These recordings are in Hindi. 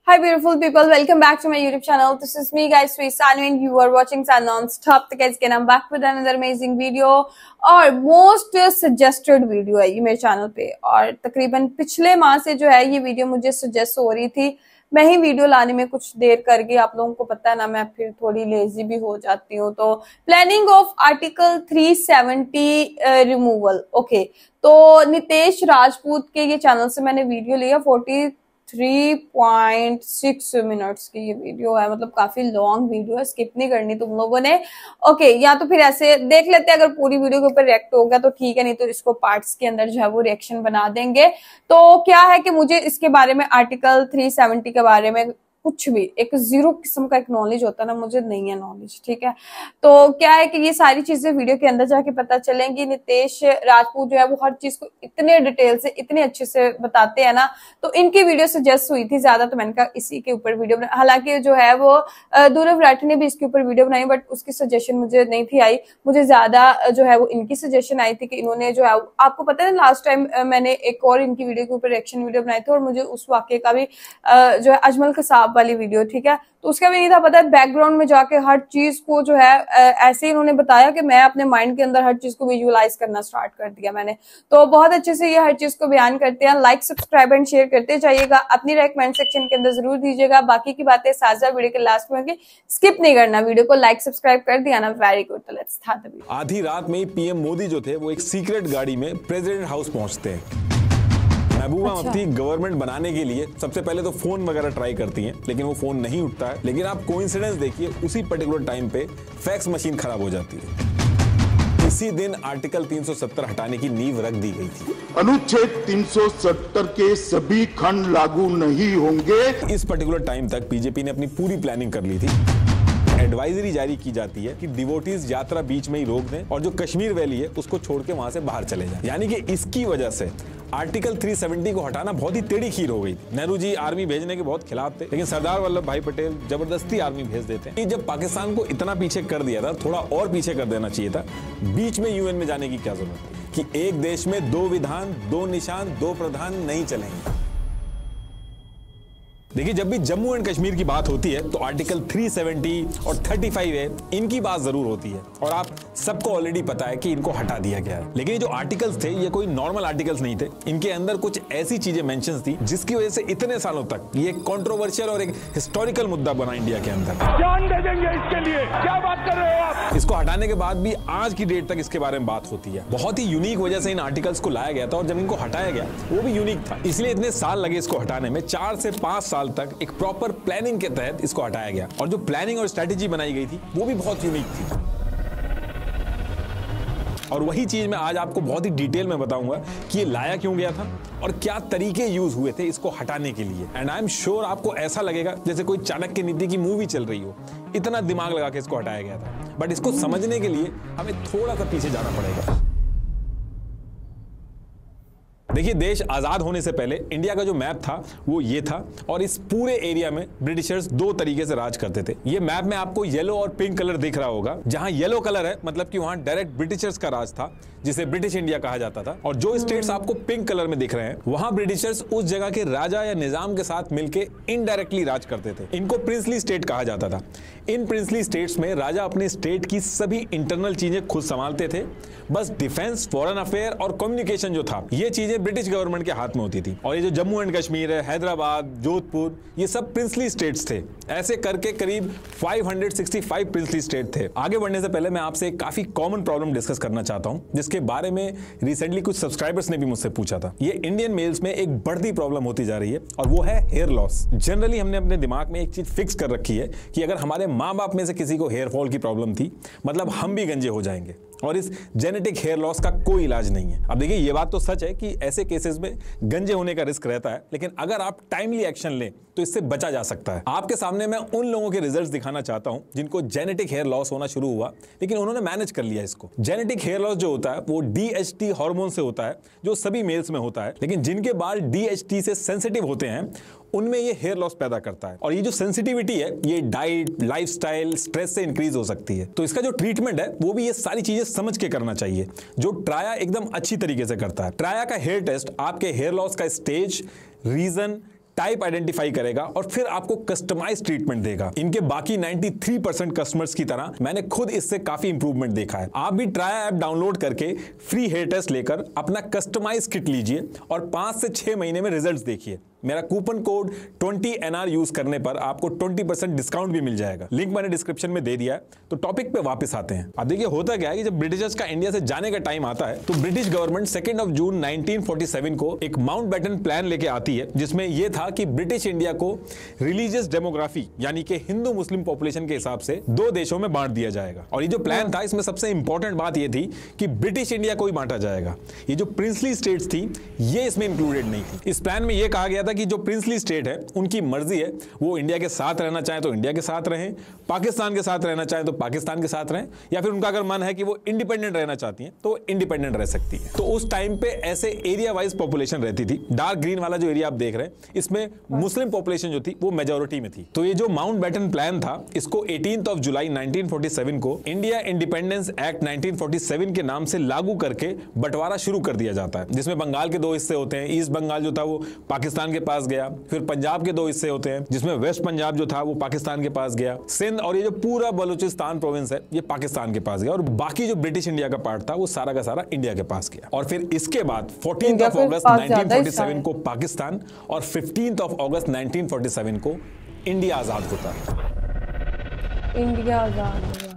Hi beautiful people, welcome back to my YouTube channel. This is me guys, Sweet Sanu and you are watching Sun Non-Stop. तो guys again I'm back with another amazing video और most suggested video है ये मेरे चैनल पे। और तकरीबन पिछले माह से जो है ये वीडियो मुझे सजेस्ट हो रही थी। मैं ही वीडियो लाने में कुछ देर कर गई, आप लोगों को पता है ना, मैं फिर थोड़ी लेजी भी हो जाती हूँ। तो planning of article 370 removal. Okay, तो नितेश राजपूत के ये चैनल से मैंने वीडियो लिया। 43.6 मिनट्स की ये वीडियो है, मतलब काफी लॉन्ग वीडियो है, स्किप नहीं करनी तुम लोगों ने। ओके, या तो फिर ऐसे देख लेते हैं, अगर पूरी वीडियो के ऊपर रिएक्ट होगा तो ठीक है, नहीं तो इसको पार्ट्स के अंदर जो है वो रिएक्शन बना देंगे। तो क्या है कि मुझे इसके बारे में आर्टिकल 370 के बारे में कुछ भी एक जीरो किस्म का एक नॉलेज होता है ना, मुझे नहीं है नॉलेज, ठीक है। तो क्या है कि ये सारी चीजें वीडियो के अंदर जाके पता चलेंगी। नितेश राजपूत जो है वो हर चीज को इतने डिटेल से इतने अच्छे से बताते हैं ना, तो इनकी वीडियो सजेस्ट हुई थी ज्यादा, तो मैंने कहा इसी के ऊपर वीडियो बना। हालांकि जो है वो दूरव राठी ने भी इसके ऊपर वीडियो बनाई, बट उसकी सजेशन मुझे नहीं थी आई। मुझे ज्यादा जो है वो इनकी सजेशन आई थी कि इन्होंने जो है, आपको पता है लास्ट टाइम मैंने एक और इनकी वीडियो के ऊपर रिएक्शन वीडियो बनाई थी और मुझे उस वाक्य का भी जो है अजमल कसाब वाली वीडियो, ठीक है, तो उसका भी नहीं था पता है। बैकग्राउंड में जाके हर चीज को जो है ऐसे ही इन्होंने बताया कि मैं अपने माइंड के अंदर हर चीज को विजुअलाइज करना स्टार्ट कर दिया मैंने। तो बहुत अच्छे से ये हर चीज को बयान करते हैं। लाइक सब्सक्राइब एंड शेयर करते जाइएगा, अपनी राय कमेंट सेक्शन के अंदर जरूर दीजिएगा। बाकी की बातें साझा वीडियो के लास्ट में स्किप नहीं करना, वीडियो को लाइक सब्सक्राइब कर दिया ना, वेरी गुड। तो लेट्स स्टार्ट द वीडियो। आधी रात में पीएम मोदी जो थे वो एक सीक्रेट गाड़ी में प्रेसिडेंट हाउस पहुंचते हैं। महबूबा मुफ्ती गवर्नमेंट बनाने के लिए सबसे पहले तो फोन वगैरह ट्राई करती हैं, लेकिन वो फोन नहीं उठता है। लेकिन आप कोइंसिडेंस देखिए, उसी पर्टिकुलर टाइम पे फैक्स मशीन खराब हो जाती है। इसी दिन आर्टिकल 370 हटाने की नींव रख दी गई थी। अनुच्छेद 370 के सभी खंड लागू नहीं होंगे। इस पर्टिकुलर टाइम तक बीजेपी ने अपनी पूरी प्लानिंग कर ली थी। एडवाइजरी जारी की जाती है कि डिवोटीज यात्रा बीच में ही रोक दें और जो कश्मीर वैली है उसको छोड़ के वहां से बाहर चले जाएं। यानी कि इसकी वजह से आर्टिकल 370 को हटाना बहुत ही टेढ़ी खीर हो गई थी। नेहरू जी आर्मी भेजने के बहुत खिलाफ थे, लेकिन सरदार वल्लभ भाई पटेल जबरदस्ती आर्मी भेज देते हैं। जब पाकिस्तान को इतना पीछे कर दिया था, थोड़ा और पीछे कर देना चाहिए था। बीच में यूएन में जाने की क्या जरूरत थी कि एक देश में दो विधान, दो निशान, दो प्रधान नहीं चलेंगे। देखिए, जब भी जम्मू एंड कश्मीर की बात होती है तो आर्टिकल 370 और 35A इनकी बात जरूर होती है, और आप सबको ऑलरेडी पता है कि इनको हटा दिया गया है। लेकिन ये जो आर्टिकल्स थे ये कोई नॉर्मल आर्टिकल्स नहीं थे। इनके अंदर कुछ ऐसी चीजें मेंशंस थी जिसकी वजह से इतने सालों तक ये कंट्रोवर्शियल और एक हिस्टोरिकल मुद्दा बना इंडिया के अंदर। जान दे देंगे इसके लिए, क्या बात कर रहे हो आप? इसको हटाने के बाद भी आज की डेट तक इसके बारे में बात होती है। बहुत ही यूनिक वजह से इन आर्टिकल्स को लाया गया था, और जब इनको हटाया गया वो भी यूनिक था, इसलिए इतने साल लगे इसको हटाने में। 4 से 5 साल तक एक प्रॉपर प्लानिंग के तहत इसको हटाया गया, और जो प्लानिंग और स्ट्रेटेजी बनाई गई थी वो भी बहुत यूनिक थी। और वही चीज मैं आज आपको बहुत ही डिटेल में बताऊंगा कि ये लाया क्यों गया था और क्या तरीके यूज हुए थे इसको हटाने के लिए। एंड आई एम श्योर आपको ऐसा लगेगा जैसे कोई चाणक्य नीति की मूवी चल रही हो, इतना दिमाग लगा के इसको हटाया गया था। बट इसको समझने के लिए हमें थोड़ा सा पीछे जाना पड़ेगा। देखिए, देश आजाद होने से पहले इंडिया का जो मैप था वो ये था, और इस पूरे एरिया में ब्रिटिशर्स 2 तरीके से राज करते थे। ये मैप में आपको येलो और पिंक कलर दिख रहा होगा। जहां येलो कलर है मतलब कि वहां डायरेक्ट ब्रिटिशर्स का राज था, जिसे ब्रिटिश इंडिया कहा जाता था। और जो स्टेट्स आपको पिंक कलर में दिख रहे हैं वहां ब्रिटिशर्स उस जगह के राजा या निजाम के साथ मिलकर इनडायरेक्टली राज करते थे। इनको प्रिंसली स्टेट कहा जाता था। इन प्रिंसली स्टेट्स में राजा अपने स्टेट की सभी इंटरनल चीजें खुद संभालते थे। बस डिफेंस, फॉरेन अफेयर और कम्युनिकेशन जो था, ये चीजें ब्रिटिश गवर्नमेंट के हाथ में होती थी। और ये जो जम्मू एंड कश्मीर है, हैदराबाद, जोधपुर, ये सब प्रिंसली स्टेट्स थे। ऐसे करके करीब 565 प्रिंसली स्टेट थे। आगे बढ़ने से पहले मैं आपसे एक काफी कॉमन प्रॉब्लम डिस्कस करना चाहता हूं, जिसके बारे में रिसेंटली कुछ सब्सक्राइबर्स ने भी मुझसे पूछा था। ये इंडियन मेल्स में एक बढ़ती प्रॉब्लम होती जा रही है, और वो है हेयर लॉस। जनरली हमने अपने दिमाग में एक चीज फिक्स कर रखी है कि अगर हमारे माँ बाप में से किसी को हेयर फॉल की प्रॉब्लम थी, मतलब हम भी गंजे हो जाएंगे, और इस जेनेटिक हेयर लॉस का कोई इलाज नहीं है। अब देखिए, ये बात तो सच है कि ऐसे केसेस में गंजे होने का रिस्क रहता है, लेकिन अगर आप टाइमली एक्शन लें तो इससे बचा जा सकता है। आपके सामने मैं उन लोगों के रिजल्ट्स दिखाना चाहता हूं जिनको जेनेटिक हेयर लॉस होना शुरू हुआ, लेकिन उन्होंने मैनेज कर लिया इसको। जेनेटिक हेयर लॉस जो होता है वो DHT हार्मोन से होता है, जो सभी मेल्स में होता है। लेकिन जिनके बाल DHT से सेंसिटिव होते हैं उनमें ये हेयर लॉस पैदा करता है। और ये जो सेंसिटिविटी है ये डाइट, लाइफस्टाइल, स्ट्रेस से इंक्रीज हो सकती है। तो इसका जो ट्रीटमेंट है वो भी ये सारी चीजें समझ के करना चाहिए, जो ट्राया एकदम अच्छी तरीके से करता है। ट्राया का हेयर टेस्ट आपके हेयर लॉस का स्टेज, रीजन, टाइप आइडेंटिफाई करेगा और फिर आपको कस्टमाइज ट्रीटमेंट देगा। इनके बाकी 93% कस्टमर्स की तरह मैंने खुद इससे काफी इंप्रूवमेंट देखा है। आप भी ट्राई ऐप डाउनलोड करके फ्री हेयर टेस्ट लेकर अपना कस्टमाइज किट लीजिए और 5 से 6 महीने में रिजल्ट्स देखिए। मेरा कूपन कोड 20NR यूज करने पर आपको 20% डिस्काउंट भी मिल जाएगा। लिंक मैंने डिस्क्रिप्शन में दे दिया है। तो टॉपिक पे वापस आते हैं। अब देखिए होता क्या है कि जब ब्रिटिशर्स का इंडिया से जाने का टाइम आता है तो ब्रिटिश गवर्नमेंट 2 जून 1947 को एक माउंटबेटन प्लान लेके आती है, जिसमें यह था कि ब्रिटिश इंडिया को रिलीजियस डेमोग्राफी यानी कि हिंदू मुस्लिम पॉपुलेशन के हिसाब से 2 देशों में बांट दिया जाएगा। और ये जो प्लान था इसमें सबसे इंपॉर्टेंट बात यह थी कि ब्रिटिश इंडिया को ही बांटा जाएगा। ये जो प्रिंसली स्टेट्स थी ये इसमें इंक्लूडेड नहीं थी। इस प्लान में यह कहा गया था कि जो प्रिंसली स्टेट है उनकी मर्जी है, वो इंडिया के साथ रहना चाहे तो इंडिया के साथ रहें, पाकिस्तान के साथ रहना चाहे तो पाकिस्तान के साथ रहें, या फिर उनका अगर मन है कि वो इंडिपेंडेंट रहना चाहती हैं तो इंडिपेंडेंट रह सकती है। तो उस टाइम पे ऐसे एरिया वाइज पॉपुलेशन रहती थी। डार्क ग्रीन वाला जो एरिया आप देख रहे हैं इसमें मुस्लिम पॉपुलेशन जो थी वो मेजॉरिटी में थी। तो ये जो माउंटबेटन प्लान था इसको 18 जुलाई 1947 को इंडिया इंडिपेंडेंस एक्ट 1947 के नाम से लागू करके बंटवारा शुरू कर दिया जाता है, जिसमें बंगाल के 2 हिस्से होते हैं। ईस्ट बंगाल जो था वो पाकिस्तान के पास गया, फिर पंजाब के 2 हिस्से होते हैं जिसमें वेस्ट पंजाब जो था वो पाकिस्तान के पास गया, सिंध और ये जो पूरा बलूचिस्तान प्रोविंस है ये पाकिस्तान के पास गया, और बाकी जो ब्रिटिश इंडिया का पार्ट था वो सारा का सारा इंडिया के पास गया। और फिर इसके बाद 14 अगस्त 1947 को पाकिस्तान और 15 अगस्त 1947 को इंडिया आजाद होता है। इंडिया आजाद हो गया।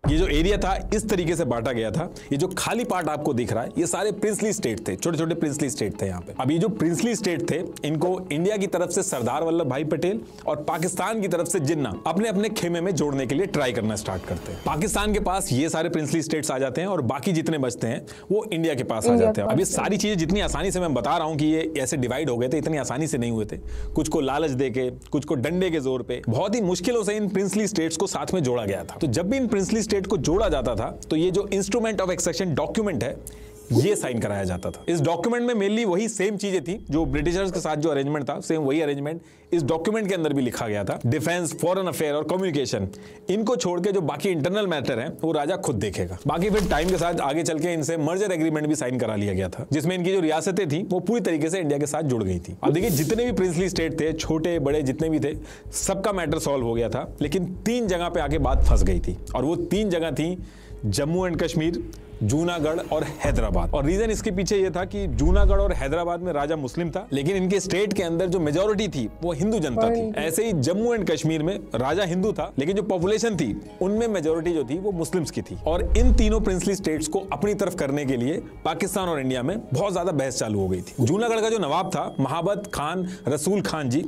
ये जो एरिया था इस तरीके से बांटा गया था। ये जो खाली पार्ट आपको दिख रहा है ये सारे प्रिंसली स्टेट थे, छोटे छोटे प्रिंसली स्टेट थे यहाँ पे। अब ये जो प्रिंसली स्टेट थे इनको इंडिया की तरफ से सरदार वल्लभ भाई पटेल और पाकिस्तान की तरफ से जिन्ना अपने अपने खेमे में जोड़ने के लिए ट्राई करना स्टार्ट करते हैं। पाकिस्तान के पास ये सारे प्रिंसली स्टेट्स आ जाते हैं और बाकी जितने बचते हैं वो इंडिया के पास आ जाते हैं। अब ये सारी चीजें जितनी आसानी से मैं बता रहा हूँ कि ये ऐसे डिवाइड हो गए थे, इतनी आसानी से नहीं हुए थे। कुछ को लालच देके, कुछ को डंडे के जोर पे, बहुत ही मुश्किलों से इन प्रिंसली स्टेट्स को साथ में जोड़ा गया था। तो जब भी इन प्रिंसली स्टेट को जोड़ा जाता था तो ये जो इंस्ट्रूमेंट ऑफ एक्सेशन डॉक्यूमेंट है ये साइन कराया जाता था। इस डॉक्यूमेंट में मेनली वही सेम चीजें थी जो ब्रिटिशर्स के साथ जो अरेंजमेंट था, सेम वही अरेंजमेंट इस डॉक्यूमेंट के अंदर भी लिखा गया था। डिफेंस, फॉरेन अफेयर और कम्युनिकेशन, इनको छोड़ के जो बाकी इंटरनल मैटर है वो राजा खुद देखेगा। बाकी फिर टाइम के साथ आगे चल के इनसे मर्जर एग्रीमेंट भी साइन करा लिया गया था, जिसमें इनकी जो रियासतें थी वो पूरी तरीके से इंडिया के साथ जुड़ गई थी। अब देखिए जितने भी प्रिंसली स्टेट थे, छोटे बड़े जितने भी थे, सबका मैटर सॉल्व हो गया था, लेकिन 3 जगह पे आके बात फंस गई थी। और वो 3 जगह थी जम्मू एंड कश्मीर, जूनागढ़ और हैदराबाद। और रीजन इसके पीछे यह था कि जूनागढ़ और हैदराबाद में राजा मुस्लिम था, लेकिन इनके स्टेट के अंदर जो मेजॉरिटी थी वो हिंदू जनता थी। ऐसे ही जम्मू एंड कश्मीर में राजा हिंदू था, लेकिन जो पॉपुलेशन थी उनमें मेजॉरिटी जो थी वो मुस्लिम्स की थी। और इन तीनों प्रिंसली स्टेट्स को अपनी तरफ करने के लिए पाकिस्तान और इंडिया में बहुत ज्यादा बहस चालू हो गई थी। जूनागढ़ का जो नवाब था महाबत खान रसूल खान जी,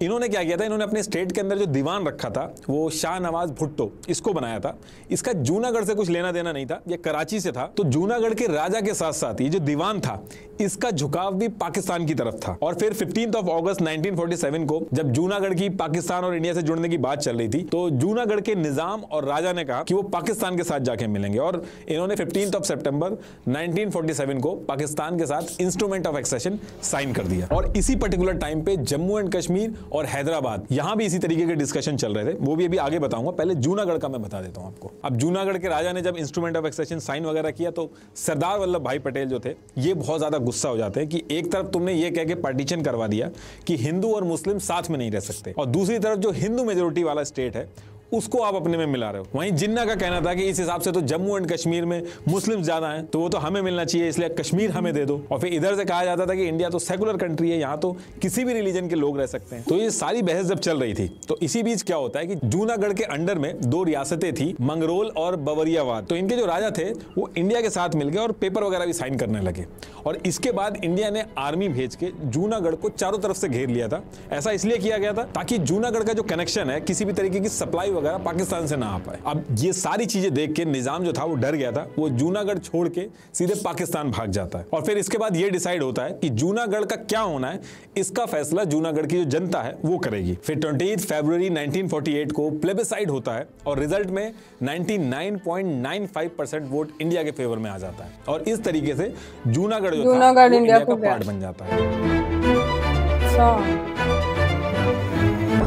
इन्होंने क्या किया था, इन्होंने अपने स्टेट के अंदर जो दीवान रखा था वो शाह नवाज भुट्टो, इसको बनाया था। इसका जूनागढ़ से कुछ लेना देना नहीं था, ये कराची से था। तो जूनागढ़ के राजा के साथ साथ ये जो दीवान था इसका झुकाव भी पाकिस्तान की तरफ था। और फिर 15 अगस्त 1947 को जब जूनागढ़ की पाकिस्तान और इंडिया से जुड़ने की बात चल रही थी तो जूनागढ़ के निजाम और राजा ने कहा कि वो पाकिस्तान के साथ जाके मिलेंगे, और इन्होंने 15 सितंबर 1947 को पाकिस्तान के साथ इंस्ट्रूमेंट ऑफ एक्सेशन साइन कर दिया। और इसी पर्टिकुलर टाइम पे जम्मू एंड कश्मीर और हैदराबाद, यहां भी इसी तरीके के डिस्कशन चल रहे थे, वो भी अभी आगे बताऊंगा। पहले जूनागढ़ का मैं बता देता हूं आपको। अब जूनागढ़ के राजा ने जब इंस्ट्रूमेंट ऑफ एक्सेशन साइन वगैरह किया तो सरदार वल्लभ भाई पटेल जो थे ये बहुत ज्यादा गुस्सा हो जाते हैं कि एक तरफ तुमने ये कह के पार्टीशन करवा दिया कि हिंदू और मुस्लिम साथ में नहीं रह सकते, और दूसरी तरफ जो हिंदू मेजोरिटी वाला स्टेट है उसको आप अपने में मिला रहे हो। वहीं जिन्ना का कहना था कि इस हिसाब से तो जम्मू एंड कश्मीर में मुस्लिम ज्यादा हैं, तो वो तो हमें मिलना चाहिए, इसलिए कश्मीर हमें दे दो। और फिर इधर से कहा जाता था कि इंडिया तो सेकुलर कंट्री है, यहाँ तो किसी भी रिलीजन के लोग रह सकते हैं। तो ये सारी बहस जब चल रही थी तो इसी बीच क्या होता है कि जूनागढ़ के अंडर में 2 रियासतें थी, मंगरोल और बवरियावाद। तो इनके जो राजा थे वो इंडिया के साथ मिल गए और पेपर वगैरह भी साइन करने लगे। और इसके बाद इंडिया ने आर्मी भेज के जूनागढ़ को चारों तरफ से घेर लिया था। ऐसा इसलिए किया गया था ताकि जूनागढ़ का जो कनेक्शन है किसी भी तरीके की सप्लाई वगैरह पाकिस्तान से ना आ पाए। अब ये सारी चीजें देख के निजाम जो था वो डर गया था, वो जूनागढ़ छोड़ के सीधे पाकिस्तान भाग जाता है। और फिर इसके बाद ये डिसाइड होता है कि जूनागढ़ का क्या होना है, इसका फैसला जूनागढ़ की जो जनता है वो करेगी। फिर 28 फरवरी 1948 को प्लेबिसाइड होता है और रिजल्ट में 99.95% वोट इंडिया के फेवर में आ जाता है। और इस तरीके से जूनागढ़ जो था इंडिया का पार्ट बन जाता है।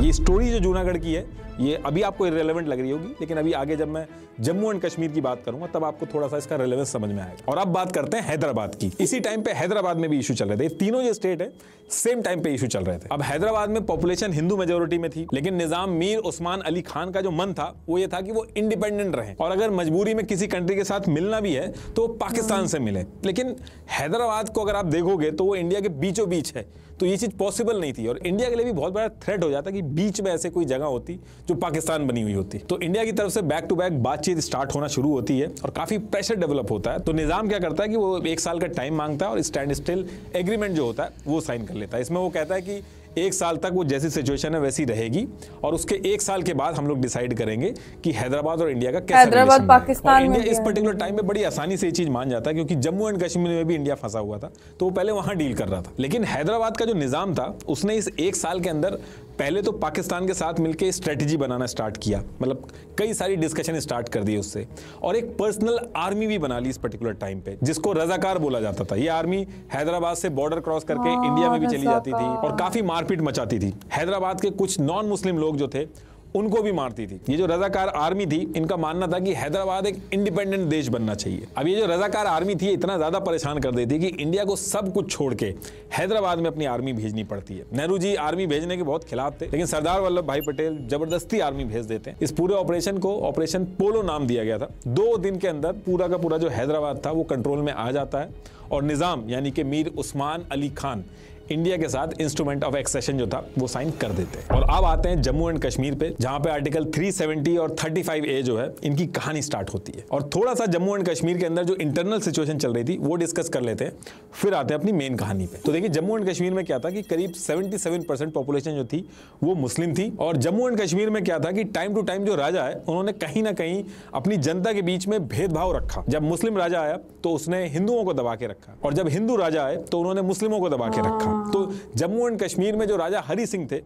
ये स्टोरी जो जूनागढ़ की है ये अभी आपको इररिलेवेंट लग रही होगी, लेकिन अभी आगे जब मैं जम्मू एंड कश्मीर की बात करूंगा तब आपको थोड़ा सा इसका रिलेवेंस समझ में आएगा। और अब बात करते हैं हैदराबाद की। इसी टाइम पे हैदराबाद में भी इशू चल रहे थे। तीनों ये स्टेट है सेम टाइम पे इशू चल रहे थे। अब हैदराबाद में पॉपुलेशन हिंदू मेजोरिटी में थी, लेकिन निजाम मीर उस्मान अली खान का जो मन था वो ये था कि वो इंडिपेंडेंट रहे और अगर मजबूरी में किसी कंट्री के साथ मिलना भी है तो पाकिस्तान से मिले। लेकिन हैदराबाद को अगर आप देखोगे तो वो इंडिया के बीचों बीच है, तो ये चीज पॉसिबल नहीं थी और इंडिया के लिए भी बहुत बड़ा थ्रेट हो जाता कि बीच में ऐसे कोई जगह होती जो पाकिस्तान बनी हुई होती। तो इंडिया की तरफ से बैक टू बैक बातचीत स्टार्ट होना शुरू होती है और काफी प्रेशर डेवलप होता है। तो निजाम क्या करता है कि वो 1 साल का टाइम मांगता है और स्टैंड स्टिल एग्रीमेंट जो होता है वो साइन कर लेता है। इसमें वो कहता है कि 1 साल तक वो जैसी सिचुएशन है वैसी रहेगी और उसके 1 साल के बाद हम लोग डिसाइड करेंगे कि हैदराबाद और इंडिया का कैसा हैदराबाद पाकिस्तान में इंडिया इस पर्टिकुलर टाइम में बड़ी आसानी से ये चीज मान जाता है क्योंकि जम्मू एंड कश्मीर में भी इंडिया फंसा हुआ था तो वो पहले वहां डील कर रहा था। लेकिन हैदराबाद का जो निजाम था उसने इस 1 साल के अंदर पहले तो पाकिस्तान के साथ मिलकर स्ट्रेटेजी बनाना स्टार्ट किया, मतलब कई सारी डिस्कशन स्टार्ट कर दी उससे और एक पर्सनल आर्मी भी बना ली इस पर्टिकुलर टाइम पे जिसको रजाकार बोला जाता था। ये आर्मी हैदराबाद से बॉर्डर क्रॉस करके इंडिया में भी चली जाती थी और काफी मारपीट मचाती थी। हैदराबाद के कुछ नॉन मुस्लिम लोग जो थे उनको भी मारती थी। ये जो रजाकार आर्मी थी इनका मानना था कि हैदराबाद एक इंडिपेंडेंट देश बनना चाहिए। अब ये जो रजाकार आर्मी थी इतना ज्यादा परेशान कर देती कि इंडिया को सब कुछ छोड़ के हैदराबाद में अपनी आर्मी भेजनी पड़ती है। नेहरू जी आर्मी भेजने के बहुत खिलाफ थे, लेकिन सरदार वल्लभ भाई पटेल जबरदस्ती आर्मी भेज देते हैं। इस पूरे ऑपरेशन को ऑपरेशन पोलो नाम दिया गया था। 2 दिन के अंदर पूरा का पूरा जो हैदराबाद था वो कंट्रोल में आ जाता है और निजाम यानी कि मीर उस्मान अली खान इंडिया के साथ इंस्ट्रूमेंट ऑफ एक्सेशन जो था वो साइन कर देते हैं। और अब आते हैं जम्मू एंड कश्मीर पे जहां पे आर्टिकल 370 और 35A जो है इनकी कहानी स्टार्ट होती है। और थोड़ा सा जम्मू एंड कश्मीर के अंदर जो इंटरनल सिचुएशन चल रही थी वो डिस्कस कर लेते हैं, फिर आते हैं अपनी मेन कहानी पे। तो देखिए जम्मू एंड कश्मीर में क्या था कि करीब 77% पॉपुलेशन जो थी वो मुस्लिम थी और जम्मू एंड कश्मीर में क्या था कि टाइम टू टाइम जो राजा है उन्होंने कहीं ना कहीं अपनी जनता के बीच में भेदभाव रखा। जब मुस्लिम राजा आया तो उसने हिंदुओं को दबा के रखा और जब हिंदू राजा आए तो उन्होंने मुस्लिमों को दबा के रखा। तो जम्मू एंड कश्मीर में जो राजा हरि सिंह थे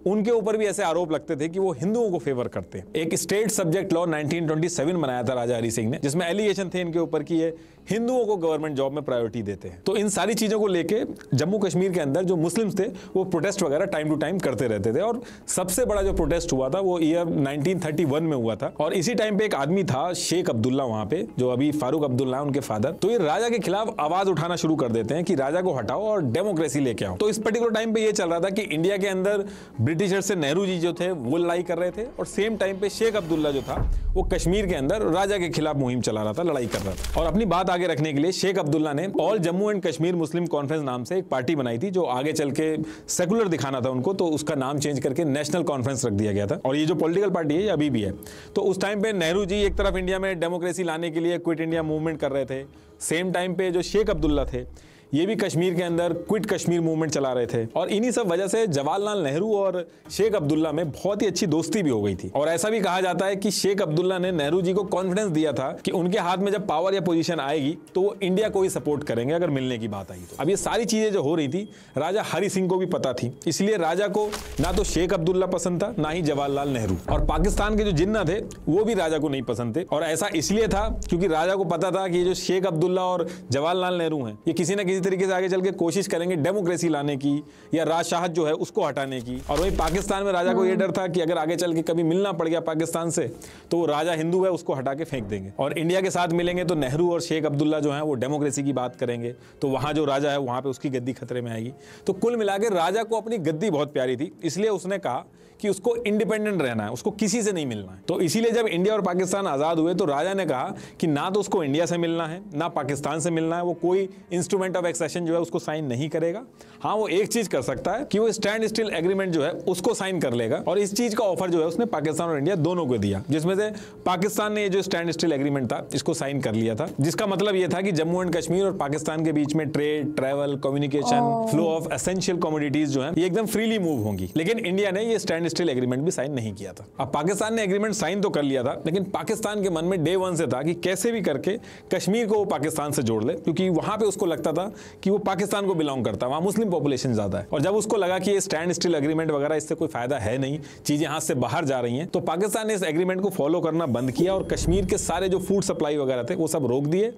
उनके ऊपर भी ऐसे आरोप लगते थे कि वो हिंदुओं को फेवर करते हैं। एक स्टेट सब्जेक्ट लॉ 1927 बनाया था राजा हरि सिंह ने जिसमें एलिगेशन थे इनके ऊपर कि ये हिंदुओं को गवर्नमेंट जॉब में प्रायोरिटी देते हैं। तो इन सारी चीजों को लेके जम्मू कश्मीर के अंदर जो मुस्लिम्स थे वो प्रोटेस्ट वगैरह टाइम टू टाइम करते रहते थे और सबसे बड़ा जो प्रोटेस्ट हुआ था वो ईयर 1931 में हुआ था। और इसी टाइम पे एक आदमी था शेख अब्दुल्ला वहां पे जो अभी फारूक अब्दुल्ला उनके फादर, तो ये राजा के खिलाफ आवाज उठाना शुरू कर देते हैं कि राजा को हटाओ और डेमोक्रेसी लेके आओ। तो इस पर्टिकुलर टाइम पे ये चल रहा था कि इंडिया के अंदर ब्रिटिशर से नेहरू जो थे वो लड़ाई कर रहे थे और सेम टाइम पे शेख अब्दुल्ला जो था वो कश्मीर के अंदर राजा के खिलाफ मुहिम चला रहा था, लड़ाई कर रहा था। और अपनी बात आगे रखने के लिए शेख अब्दुल्ला ने all Jammu and Kashmir Muslim conference नाम से एक पार्टी बनाई थी जो आगे चल के सेकुलर दिखाना था उनको, तो उसका नाम चेंज करके नेशनल कॉन्फ्रेंस रख दिया गया था। और ये जो पॉलिटिकल पार्टी है ये अभी भी है। तो उस टाइम पे नेहरू जी एक तरफ इंडिया में डेमोक्रेसी लाने के लिए क्विट इंडिया मूवमेंट कर रहे थे, सेम टाइम पे जो शेख अब्दुल्ला थे ये भी कश्मीर के अंदर क्विट कश्मीर मूवमेंट चला रहे थे। और इन्हीं सब वजह से जवाहरलाल नेहरू और शेख अब्दुल्ला में बहुत ही अच्छी दोस्ती भी हो गई थी। और ऐसा भी कहा जाता है कि शेख अब्दुल्ला ने नेहरू जी को कॉन्फिडेंस दिया था कि उनके हाथ में जब पावर या पोजीशन आएगी तो वो इंडिया को ही सपोर्ट करेंगे अगर मिलने की बात आई तो। अब ये सारी चीजें जो हो रही थी राजा हरि सिंह को भी पता थी, इसलिए राजा को ना तो शेख अब्दुल्ला पसंद था ना ही जवाहरलाल नेहरू। और पाकिस्तान के जो जिन्ना थे वो भी राजा को नहीं पसंद थे। और ऐसा इसलिए था क्योंकि राजा को पता था कि ये जो शेख अब्दुल्ला और जवाहरलाल नेहरू हैं ये किसी ना किसी तरीके से आगे चल के कोशिश करेंगे डेमोक्रेसी लाने की या राजशाहत जो है उसको हटाने की। और वही पाकिस्तान में राजा को ये डर था कि अगर आगे चल के कभी मिलना पड़ गया पाकिस्तान से तो वो राजा हिंदू है उसको हटा के फेंक देंगे। और इंडिया के साथ मिलेंगे तो नेहरू और शेख अब्दुल्ला जो है वो डेमोक्रेसी की बात करेंगे, तो वहां जो राजा है वहां पे उसकी गद्दी खतरे में आएगी। तो कुल मिलाकर राजा को अपनी गद्दी बहुत प्यारी थी, इसलिए उसने कहा कि उसको इंडिपेंडेंट रहना है, उसको किसी से नहीं मिलना है। तो इसीलिए जब इंडिया और पाकिस्तान आजाद हुए तो राजा ने कहा कि ना तो उसको इंडिया से मिलना है ना पाकिस्तान से मिलना है, वो कोई इंस्ट्रूमेंट ऑफ एक्सेशन जो है उसको साइन नहीं करेगा। हाँ वो एक चीज कर सकता है कि वो स्टैंड स्टिल एग्रीमेंट जो है उसको साइन कर लेगा। और इस चीज का ऑफर जो है उसने पाकिस्तान और इंडिया दोनों को दिया, जिसमें से पाकिस्तान ने ये जो स्टैंड स्टिल एग्रीमेंट था इसको साइन कर लिया था, जिसका मतलब ये था कि जम्मू एंड कश्मीर और पाकिस्तान के बीच में trade, travel, communication, flow of essential commodities जो है ये एकदम फ्रीली मूव होंगी। लेकिन इंडिया ने ये स्टैंड स्टिल एग्रीमेंट भी साइन नहीं किया था। अब पाकिस्तान ने एग्रीमेंट साइन तो कर लिया था, लेकिन पाकिस्तान के मन में डे वन से था कि कैसे भी करके कश्मीर को वो पाकिस्तान से जोड़ ले, क्योंकि वहां पे उसको लगता था कि वो पाकिस्तान को बिलोंग करता है, वहां मुस्लिम पॉपुलेशन ज्यादा है। और जब उसको लगा कि ये स्टैंड स्टिल एग्रीमेंट वगैरह इससे कोई फायदा है नहीं, चीजें हाथ से बाहर जा रही हैं, तो पाकिस्तान ने इस एग्रीमेंट को फॉलो करना बंद किया और कश्मीर के सारे जो फूड सप्लाई वगैरह थे वो सब रोक दिए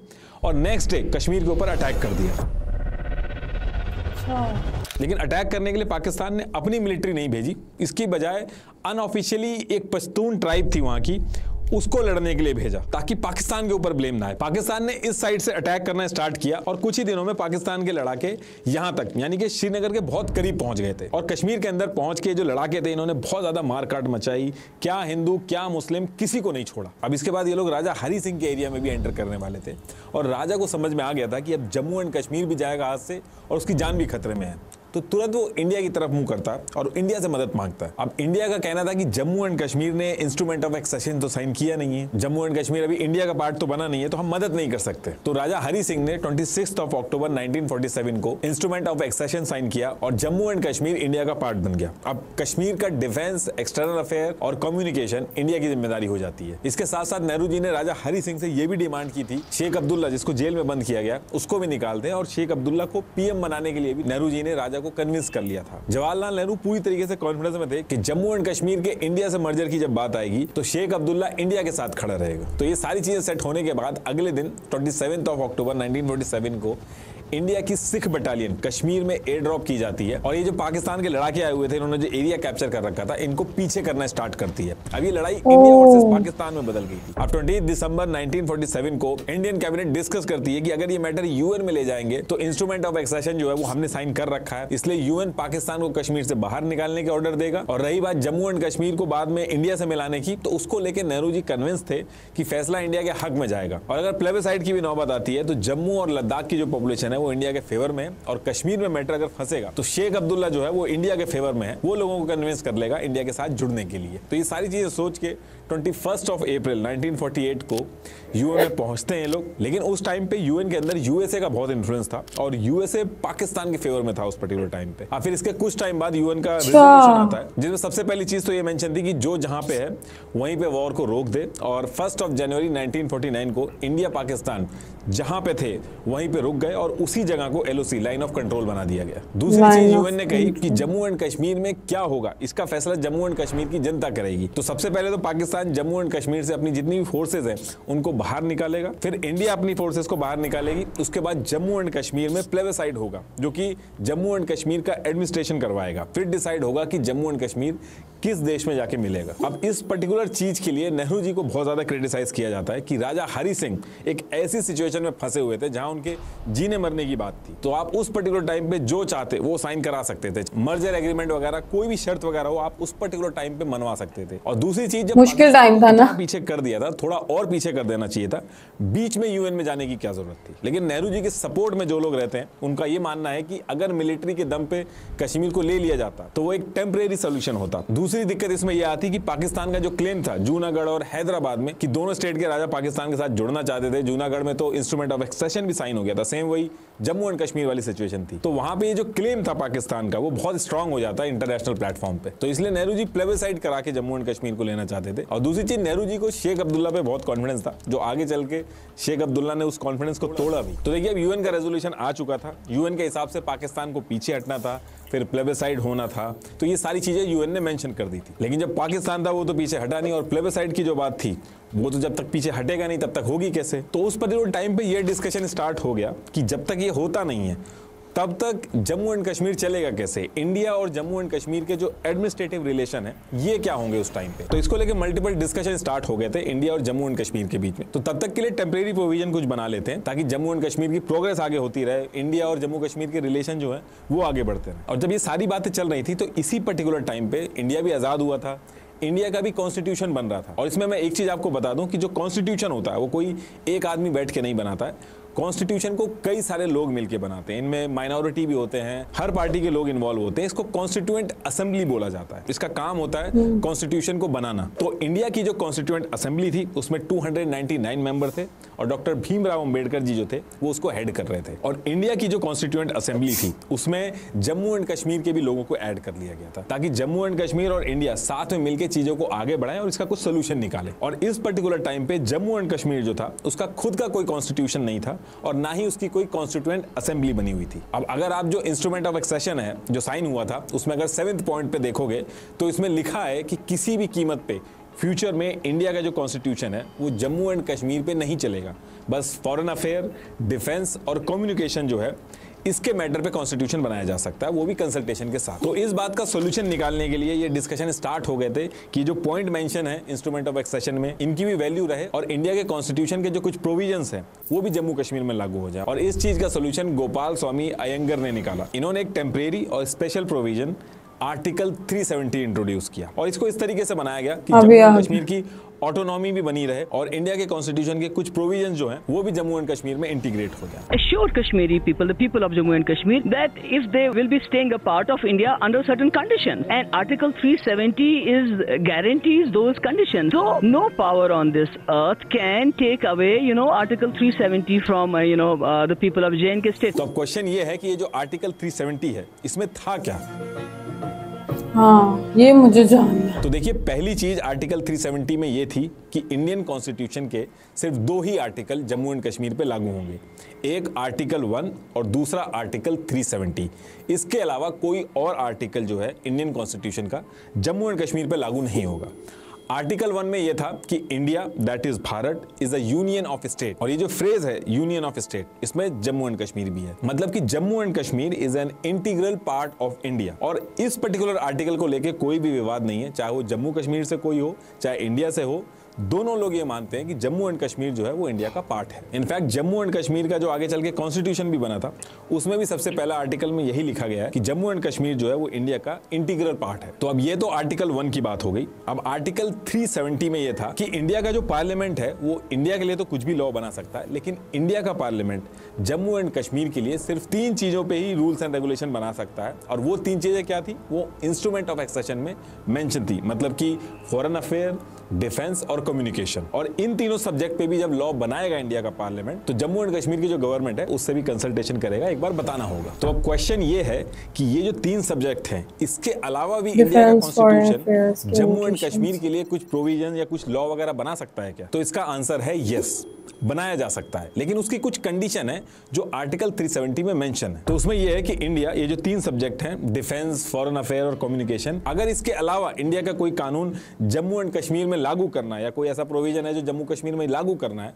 और नेक्स्ट डे कश्मीर के ऊपर अटैक कर दिया। लेकिन अटैक करने के लिए पाकिस्तान ने अपनी मिलिट्री नहीं भेजी, इसकी बजाय अनऑफिशियली एक पश्तून ट्राइब थी वहां की, उसको लड़ने के लिए भेजा ताकि पाकिस्तान के ऊपर ब्लेम ना आए। पाकिस्तान ने इस साइड से अटैक करना स्टार्ट किया और कुछ ही दिनों में पाकिस्तान के लड़ाके यहां तक यानी कि श्रीनगर के बहुत करीब पहुंच गए थे और कश्मीर के अंदर पहुंच के जो लड़ाके थे इन्होंने बहुत ज्यादा मारकाट मचाई, क्या हिंदू क्या मुस्लिम किसी को नहीं छोड़ा। अब इसके बाद ये लोग राजा हरि सिंह के एरिया में भी एंटर करने वाले थे और राजा को समझ में आ गया था कि अब जम्मू एंड कश्मीर भी जाएगा हाथ से और उसकी जान भी खतरे में है, तो तुरंत वो इंडिया की तरफ मुंह करता है और इंडिया से मदद मांगता है। अब इंडिया का कहना था कि जम्मू एंड कश्मीर ने इंस्ट्रूमेंट ऑफ एक्सेशन तो साइन किया नहीं है, जम्मू एंड कश्मीर अभी इंडिया का पार्ट तो बना नहीं है, तो हम मदद नहीं कर सकते। तो राजा हरि सिंह ने 26 अक्टूबर 1947 को इंस्ट्रूमेंट ऑफ एक्सेशन साइन किया और जम्मू एंड कश्मीर इंडिया का पार्ट बन गया। अब कश्मीर का डिफेंस, एक्सटर्नल अफेयर और कम्युनिकेशन इंडिया की जिम्मेदारी हो जाती है। इसके साथ साथ नेहरू जी ने राजा हरि सिंह से यह भी डिमांड की थी शेख अब्दुल्ला, जिसको जेल में बंद किया गया, उसको भी निकाल दें और शेख अब्दुल्ला को पीएम बनाने के लिए भी नेहरू जी ने राजा को कन्विंस कर लिया था। जवाहरलाल नेहरू पूरी तरीके से कॉन्फिडेंस में थे कि जम्मू एंड कश्मीर के इंडिया से मर्जर की जब बात आएगी तो शेख अब्दुल्ला इंडिया के साथ खड़ा रहेगा। तो ये सारी चीजें सेट होने के बाद अगले दिन 27 अक्टूबर 1947 को इंडिया की सिख बटालियन कश्मीर में एयर ड्रॉप की जाती है और ये जो पाकिस्तान के लड़ाके आए हुए थे, इन्होंने जो एरिया कैप्चर कर रखा था, इनको पीछे करना स्टार्ट करती है। अब ये लड़ाई इंडिया वर्सेस पाकिस्तान में बदल गई थी। अब 28 दिसंबर 1947 को इंडियन कैबिनेट डिस्कस करती है कि अगर ये मैटर यूएन में ले जाएंगे तो इंस्ट्रूमेंट ऑफ एक्सेशन जो है वो हमने साइन कर रखा है, इसलिए यूएन पाकिस्तान को कश्मीर से बाहर निकालने के ऑर्डर देगा। और रही बात जम्मू एंड कश्मीर को बाद में इंडिया से मिलाने की, तो उसको लेकर नेहरू जी कन्विंस थे कि फैसला इंडिया के हक में जाएगा। और अगर प्लेबिसाइड की भी नौबत आती है तो जम्मू और लद्दाख की जो पॉपुलेशन है वो इंडिया के फेवर में और कश्मीर में मैटर अगर फंसेगा तो शेख अब्दुल्ला जो है वो इंडिया के फेवर में है, वो लोगों को कन्विंस कर लेगा इंडिया के साथ जुड़ने के लिए। तो ये सारी चीजें सोच के 21 अप्रैल 1948 को यूएन में पहुंचते हैं लोग। लेकिन उस टाइम पे यूएन के अंदर यूएसए का बहुत इन्फ्लुएंस था और यूएसए पाकिस्तान के फेवर में था उस पर्टिकुलर टाइम पे। फिर इसके कुछ टाइम बाद यूएन का रेजोल्यूशन आता है जिसमें सबसे पहली चीज तो ये मेंशन थी कि जो जहां पे है वहीं पे वॉर को रोक दे और 1 जनवरी 1949 को इंडिया पाकिस्तान जहां पे थे वहीं पे रुक गए और उसी जगह को LOC लाइन ऑफ कंट्रोल बना दिया गया। दूसरी चीज यूएन ने कही कि जम्मू एंड कश्मीर में क्या होगा इसका फैसला जम्मू एंड कश्मीर की जनता करेगी। तो सबसे पहले तो पाकिस्तान जम्मू एंड कश्मीर से अपनी जितनी भी फोर्सेज हैं उनको बाहर निकालेगा, फिर इंडिया अपनी फोर्सेज को बाहर निकालेगी, उसके बाद जम्मू एंड कश्मीर में प्लेबिसाइड होगा जो कि जम्मू एंड कश्मीर का एडमिनिस्ट्रेशन करवाएगा, फिर डिसाइड होगा कि जम्मू एंड कश्मीर किस देश में जाके मिलेगा। अब इस पर्टिकुलर चीज के लिए नेहरू जी को बहुत ज्यादा क्रिटिसाइज किया जाता है कि राजा हरि सिंह एक ऐसी सिचुएशन में फंसे हुए थे जहां उनके जीने मरने की बात थी, तो आप उस पर्टिकुलर टाइम पे जो चाहते वो साइन करा सकते थे, मर्जर एग्रीमेंट वगैरह कोई भी शर्त वगैरह हो आप उस पर्टिकुलर टाइम पे मनवा सकते थे। और दूसरी चीज जब मुश्किल टाइम था ना, पीछे कर दिया था, थोड़ा और पीछे कर देना चाहिए था, बीच में यूएन में जाने की क्या जरूरत थी। लेकिन नेहरू जी के सपोर्ट में जो लोग रहते हैं उनका ये मानना है कि अगर मिलिट्री के दम पे कश्मीर को ले लिया जाता तो वो एक टेम्परेरी सोल्यूशन होता। दूसरी दिक्कत इसमें यह आती कि पाकिस्तान का जो क्लेम था जूनागढ़ और हैदराबाद में कि दोनों स्टेट के राजा पाकिस्तान के साथ जुड़ना चाहते थे, जूनागढ़ में तो इंस्ट्रूमेंट ऑफ एक्सेशन भी साइन हो गया था, सेम वही जम्मू एंड कश्मीर वाली सिचुएशन थी, तो वहां पे ये जो क्लेम था पाकिस्तान का वो बहुत स्ट्रांग हो जाता है इंटरनेशनल प्लेटफॉर्म पे। तो इसलिए नेहरू जी प्लेबिसाइड करा के जम्मू एंड कश्मीर को लेना चाहते थे। और दूसरी चीज नेहरू जी को शेख अब्दुल्ला पे बहुत कॉन्फिडेंस था, जो आगे चल के शेख अब्दुल्ला ने उस कॉन्फिडेंस को तोड़ा भी। तो देखिए अब यूएन का रेजोल्यूशन आ चुका था, यूएन के हिसाब से पाकिस्तान को पीछे हटना था, फिर प्लेबिसाइड होना था, तो ये सारी चीजें यूएन ने मेंशन कर दी थी। लेकिन जब पाकिस्तान था वो तो पीछे हटा नहीं और प्लेबिसाइड की जो बात थी वो तो जब तक पीछे हटेगा नहीं तब तक होगी कैसे। तो उस पर्टिकुलर टाइम पे ये डिस्कशन स्टार्ट हो गया कि जब तक ये होता नहीं है तब तक जम्मू एंड कश्मीर चलेगा कैसे, इंडिया और जम्मू एंड कश्मीर के जो एडमिनिस्ट्रेटिव रिलेशन है ये क्या होंगे उस टाइम पे। तो इसको लेकर मल्टीपल डिस्कशन स्टार्ट हो गए थे इंडिया और जम्मू एंड कश्मीर के बीच में। तो तब तक के लिए टेम्परेरी प्रोविजन कुछ बना लेते हैं ताकि जम्मू एंड कश्मीर की प्रोग्रेस आगे होती रहे, इंडिया और जम्मू कश्मीर के रिलेशन जो है वो आगे बढ़ते रहे। और जब ये सारी बातें चल रही थी तो इसी पर्टिकुलर टाइम पे इंडिया भी आजाद हुआ था, इंडिया का भी कॉन्स्टिट्यूशन बन रहा था। और इसमें मैं एक चीज आपको बता दूं कि जो कॉन्स्टिट्यूशन होता है वो कोई एक आदमी बैठ के नहीं बनाता है, कॉन्स्टिट्यूशन को कई सारे लोग मिलकर बनाते हैं, इनमें माइनॉरिटी भी होते हैं, हर पार्टी के लोग इन्वॉल्व होते हैं। इसको कॉन्स्टिट्यूएंट असेंबली बोला जाता है, इसका काम होता है कॉन्स्टिट्यूशन को बनाना। तो इंडिया की जो कॉन्स्टिट्यूएंट असेंबली थी उसमें 299 मेंबर थे और डॉक्टर भीमराव अंबेडकर जी जो थे वो उसको हेड कर रहे थे। और इंडिया की जो कॉन्स्टिट्यूएंट असेंबली थी उसमें जम्मू एंड कश्मीर के भी लोगों को ऐड कर लिया गया था ताकि जम्मू एंड कश्मीर और इंडिया साथ में मिलकर चीजों को आगे बढ़ाएं और इसका कुछ सोल्यूशन निकाले। और इस पर्टिकुलर टाइम पे जम्मू एंड कश्मीर जो था उसका खुद का कोई कॉन्स्टिट्यूशन नहीं था और ना ही उसकी कोई कॉन्स्टिट्यूएंट असेंबली बनी हुई थी। अब अगर आप जो इंस्ट्रूमेंट ऑफ एक्सेशन है जो साइन हुआ था उसमें अगर 7th पॉइंट पे देखोगे तो इसमें लिखा है कि किसी भी कीमत पे फ्यूचर में इंडिया का जो कॉन्स्टिट्यूशन है वो जम्मू एंड कश्मीर पे नहीं चलेगा, बस फॉरेन अफेयर, डिफेंस और कम्युनिकेशन जो है इसके मैटर पे कॉन्स्टिट्यूशन बनाया जा सकता है, वो भी कंसल्टेशन के साथ। तो इस बात का सोल्यूशन निकालने के लिए ये डिस्कशन स्टार्ट हो गए थे कि जो पॉइंट मेंशन है इंस्ट्रूमेंट ऑफ एक्सेशन में, इनकी भी वैल्यू रहे और इंडिया के कॉन्स्टिट्यूशन के जो कुछ प्रोविजंस हैं वो भी जम्मू कश्मीर में लागू हो जाए। और इस चीज का सोल्यूशन गोपाल स्वामी अयंगर ने निकाला। इन्होंने एक टेम्परेरी और स्पेशल प्रोविजन आर्टिकल 370 इंट्रोड्यूस किया और इसको इस तरीके से बनाया गया कि जम्मू कश्मीर की ऑटोनॉमी भी बनी रहे और इंडिया के कॉन्स्टिट्यूशन के कुछ प्रोविजन जो हैं वो भी जम्मू एंड कश्मीर में इंटीग्रेट हो जाए। Assure Kashmiri people, the people of Jammu and Kashmir, that if they will be staying a part of India under certain conditions, and Article 370 guarantees those conditions. So no power on this earth can take away, Article 370 from, the people of J&K state. तो अब क्वेश्चन ये है कि ये जो आर्टिकल 370 है इसमें था क्या? हाँ, ये मुझे जानना। तो देखिए, पहली चीज आर्टिकल 370 में ये थी कि इंडियन कॉन्स्टिट्यूशन के सिर्फ 2 ही आर्टिकल जम्मू एंड कश्मीर पे लागू होंगे, एक आर्टिकल 1 और दूसरा आर्टिकल 370। इसके अलावा कोई और आर्टिकल जो है इंडियन कॉन्स्टिट्यूशन का जम्मू एंड कश्मीर पे लागू नहीं होगा। आर्टिकल 1 में यह था कि India that is Bharat is a union of state, और ये जो फ्रेज है यूनियन ऑफ स्टेट, इसमें जम्मू एंड कश्मीर भी है, मतलब कि Jammu and Kashmir is an integral part of India. और इस पर्टिकुलर आर्टिकल को लेके कोई भी विवाद नहीं है, चाहे वो जम्मू कश्मीर से कोई हो चाहे इंडिया से हो, दोनों लोग ये मानते हैं कि जम्मू एंड कश्मीर जो है वो इंडिया का पार्ट है। इनफैक्ट जम्मू एंड कश्मीर का जो आगे चल के कॉन्स्टिट्यूशन भी बना था उसमें भी सबसे पहला आर्टिकल में यही लिखा गया है कि जम्मू एंड कश्मीर जो है वो इंडिया का इंटीग्रल पार्ट है। तो अब ये तो आर्टिकल 1 की बात हो गई। अब आर्टिकल 370 में ये था कि इंडिया का जो पार्लियामेंट है वो इंडिया के लिए तो कुछ भी लॉ बना सकता है, लेकिन इंडिया का पार्लियामेंट जम्मू एंड कश्मीर के लिए सिर्फ 3 चीजों पे ही रूल्स एंड रेगुलेशन बना सकता है। और वो 3 चीजें क्या थी? वो इंस्ट्रूमेंट ऑफ एक्सेशन में मेंशन थी, मतलब कि फॉरेन अफेयर, डिफेंस और कम्युनिकेशन। और इन तीनों सब्जेक्ट पे भी जब लॉ बनाएगा इंडिया का पार्लियामेंट, तो जम्मू एंड कश्मीर की जो गवर्नमेंट है उससे भी कंसल्टेशन करेगा, एक बार बताना होगा। तो अब क्वेश्चन ये है कि ये जो 3 सब्जेक्ट हैं, इसके अलावा भी इंडिया का कॉन्स्टिट्यूशन जम्मू एंड कश्मीर के लिए कुछ प्रोविजन या कुछ लॉ वगैरह बना सकता है क्या? तो इसका आंसर है यस, बनाया जा सकता है, लेकिन उसकी कुछ कंडीशन है जो आर्टिकल 370 में मेंशन है। तो उसमें यह है कि इंडिया, ये जो 3 सब्जेक्ट हैं, डिफेंस, फॉरेन अफेयर और कम्युनिकेशन, अगर इसके अलावा इंडिया का कोई कानून जम्मू एंड कश्मीर में लागू करना है या कोई ऐसा प्रोविजन है जो जम्मू कश्मीर में लागू करना है,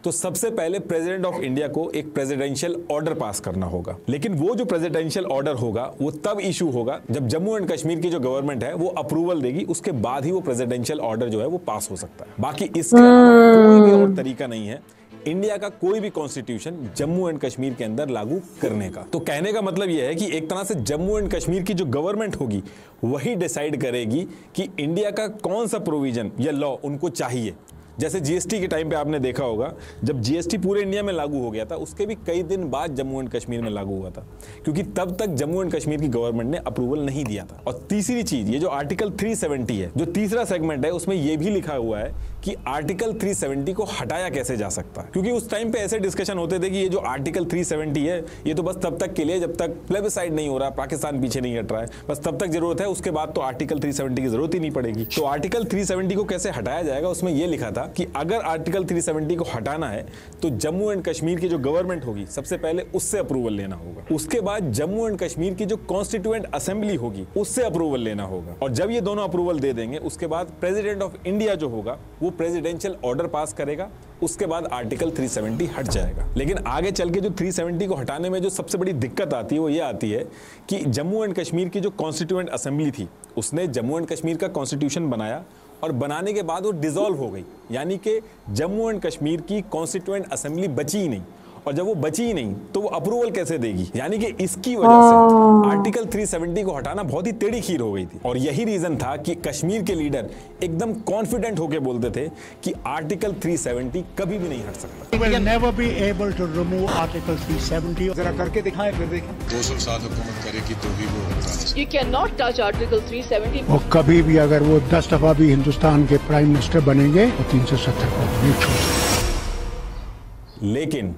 तो सबसे पहले प्रेसिडेंट ऑफ इंडिया को एक प्रेसिडेंशियल ऑर्डर पास करना होगा। लेकिन वो जो प्रेसिडेंशियल ऑर्डर होगा वो तब इशू होगा जब जम्मू एंड कश्मीर की जो गवर्नमेंट है वो अप्रूवल देगी, उसके बाद ही वो प्रेसिडेंशियल ऑर्डर जो है वो पास हो सकता है। बाकी इसके कोई भी और तरीका नहीं है इंडिया का कोई भी कॉन्स्टिट्यूशन जम्मू एंड कश्मीर के अंदर लागू करने का। तो कहने का मतलब यह है कि एक तरह से जम्मू एंड कश्मीर की जो गवर्नमेंट होगी वही डिसाइड करेगी कि इंडिया का कौन सा प्रोविजन या लॉ उनको चाहिए। जैसे जीएसटी के टाइम पे आपने देखा होगा, जब जीएसटी पूरे इंडिया में लागू हो गया था उसके भी कई दिन बाद जम्मू एंड कश्मीर में लागू हुआ था, क्योंकि तब तक जम्मू एंड कश्मीर की गवर्नमेंट ने अप्रूवल नहीं दिया था। और तीसरी चीज, ये जो आर्टिकल 370 है, जो तीसरा सेगमेंट है, उसमें यह भी लिखा हुआ है कि आर्टिकल 370 को हटाया कैसे जा सकता है। क्योंकि उस टाइम पे ऐसे डिस्कशन होते थे कि ये जो आर्टिकल 370 है ये तो बस तब तक के लिए जब तक प्लेबिसाइड नहीं हो रहा, पाकिस्तान पीछे नहीं हट रहा है, बस तब तक जरूरत है, उसके बाद तो आर्टिकल 370 की जरूरत ही नहीं पड़ेगी। तो आर्टिकल 370 को कैसे हटाया जाएगा, उसमें यह लिखा था कि अगर आर्टिकल 370 को हटाना है तो जम्मू एंड कश्मीर की जो गवर्नमेंट होगी सबसे पहले उससे अप्रूवल लेना होगा, उसके बाद जम्मू एंड कश्मीर की जो कॉन्स्टिट्यूएंट असेंबली होगी उससे अप्रूवल लेना होगा, और जब ये दोनों अप्रूवल दे देंगे उसके बाद प्रेसिडेंट ऑफ इंडिया जो होगा वो प्रेसिडेंशियल ऑर्डर पास करेगा, उसके बाद आर्टिकल 370 हट जाएगा। लेकिन आगे चल के जो 370 को हटाने में जो सबसे बड़ी दिक्कत आती है वो ये आती है कि जम्मू एंड कश्मीर की जो कॉन्स्टिट्यूएंट असेंबली थी उसने जम्मू एंड कश्मीर का कॉन्स्टिट्यूशन बनाया और बनाने के बाद वो डिसॉल्व हो गई, यानी कि जम्मू एंड कश्मीर की कॉन्स्टिट्यूएंट असेंबली बची ही नहीं, और जब वो बची ही नहीं तो वो अप्रूवल कैसे देगी, यानी कि इसकी वजह से आर्टिकल 370 को हटाना बहुत ही टेढ़ी खीर हो गई थी। और यही रीजन था कि कश्मीर के लीडर एकदम कॉन्फिडेंट होकर बोलते थे कि आर्टिकल 370 कभी भी नहीं हट सकता। We will never be able to remove Article 370. जरा करके दिखाएं, फिर देखें। 200 साल हुकूमत करेगी तो भी वो होता है। You cannot touch Article 370. और कभी भी अगर वो 10 दफा भी हिंदुस्तान के प्राइम मिनिस्टर बनेंगे तो 370 को नहीं छोड़ सकते। लेकिन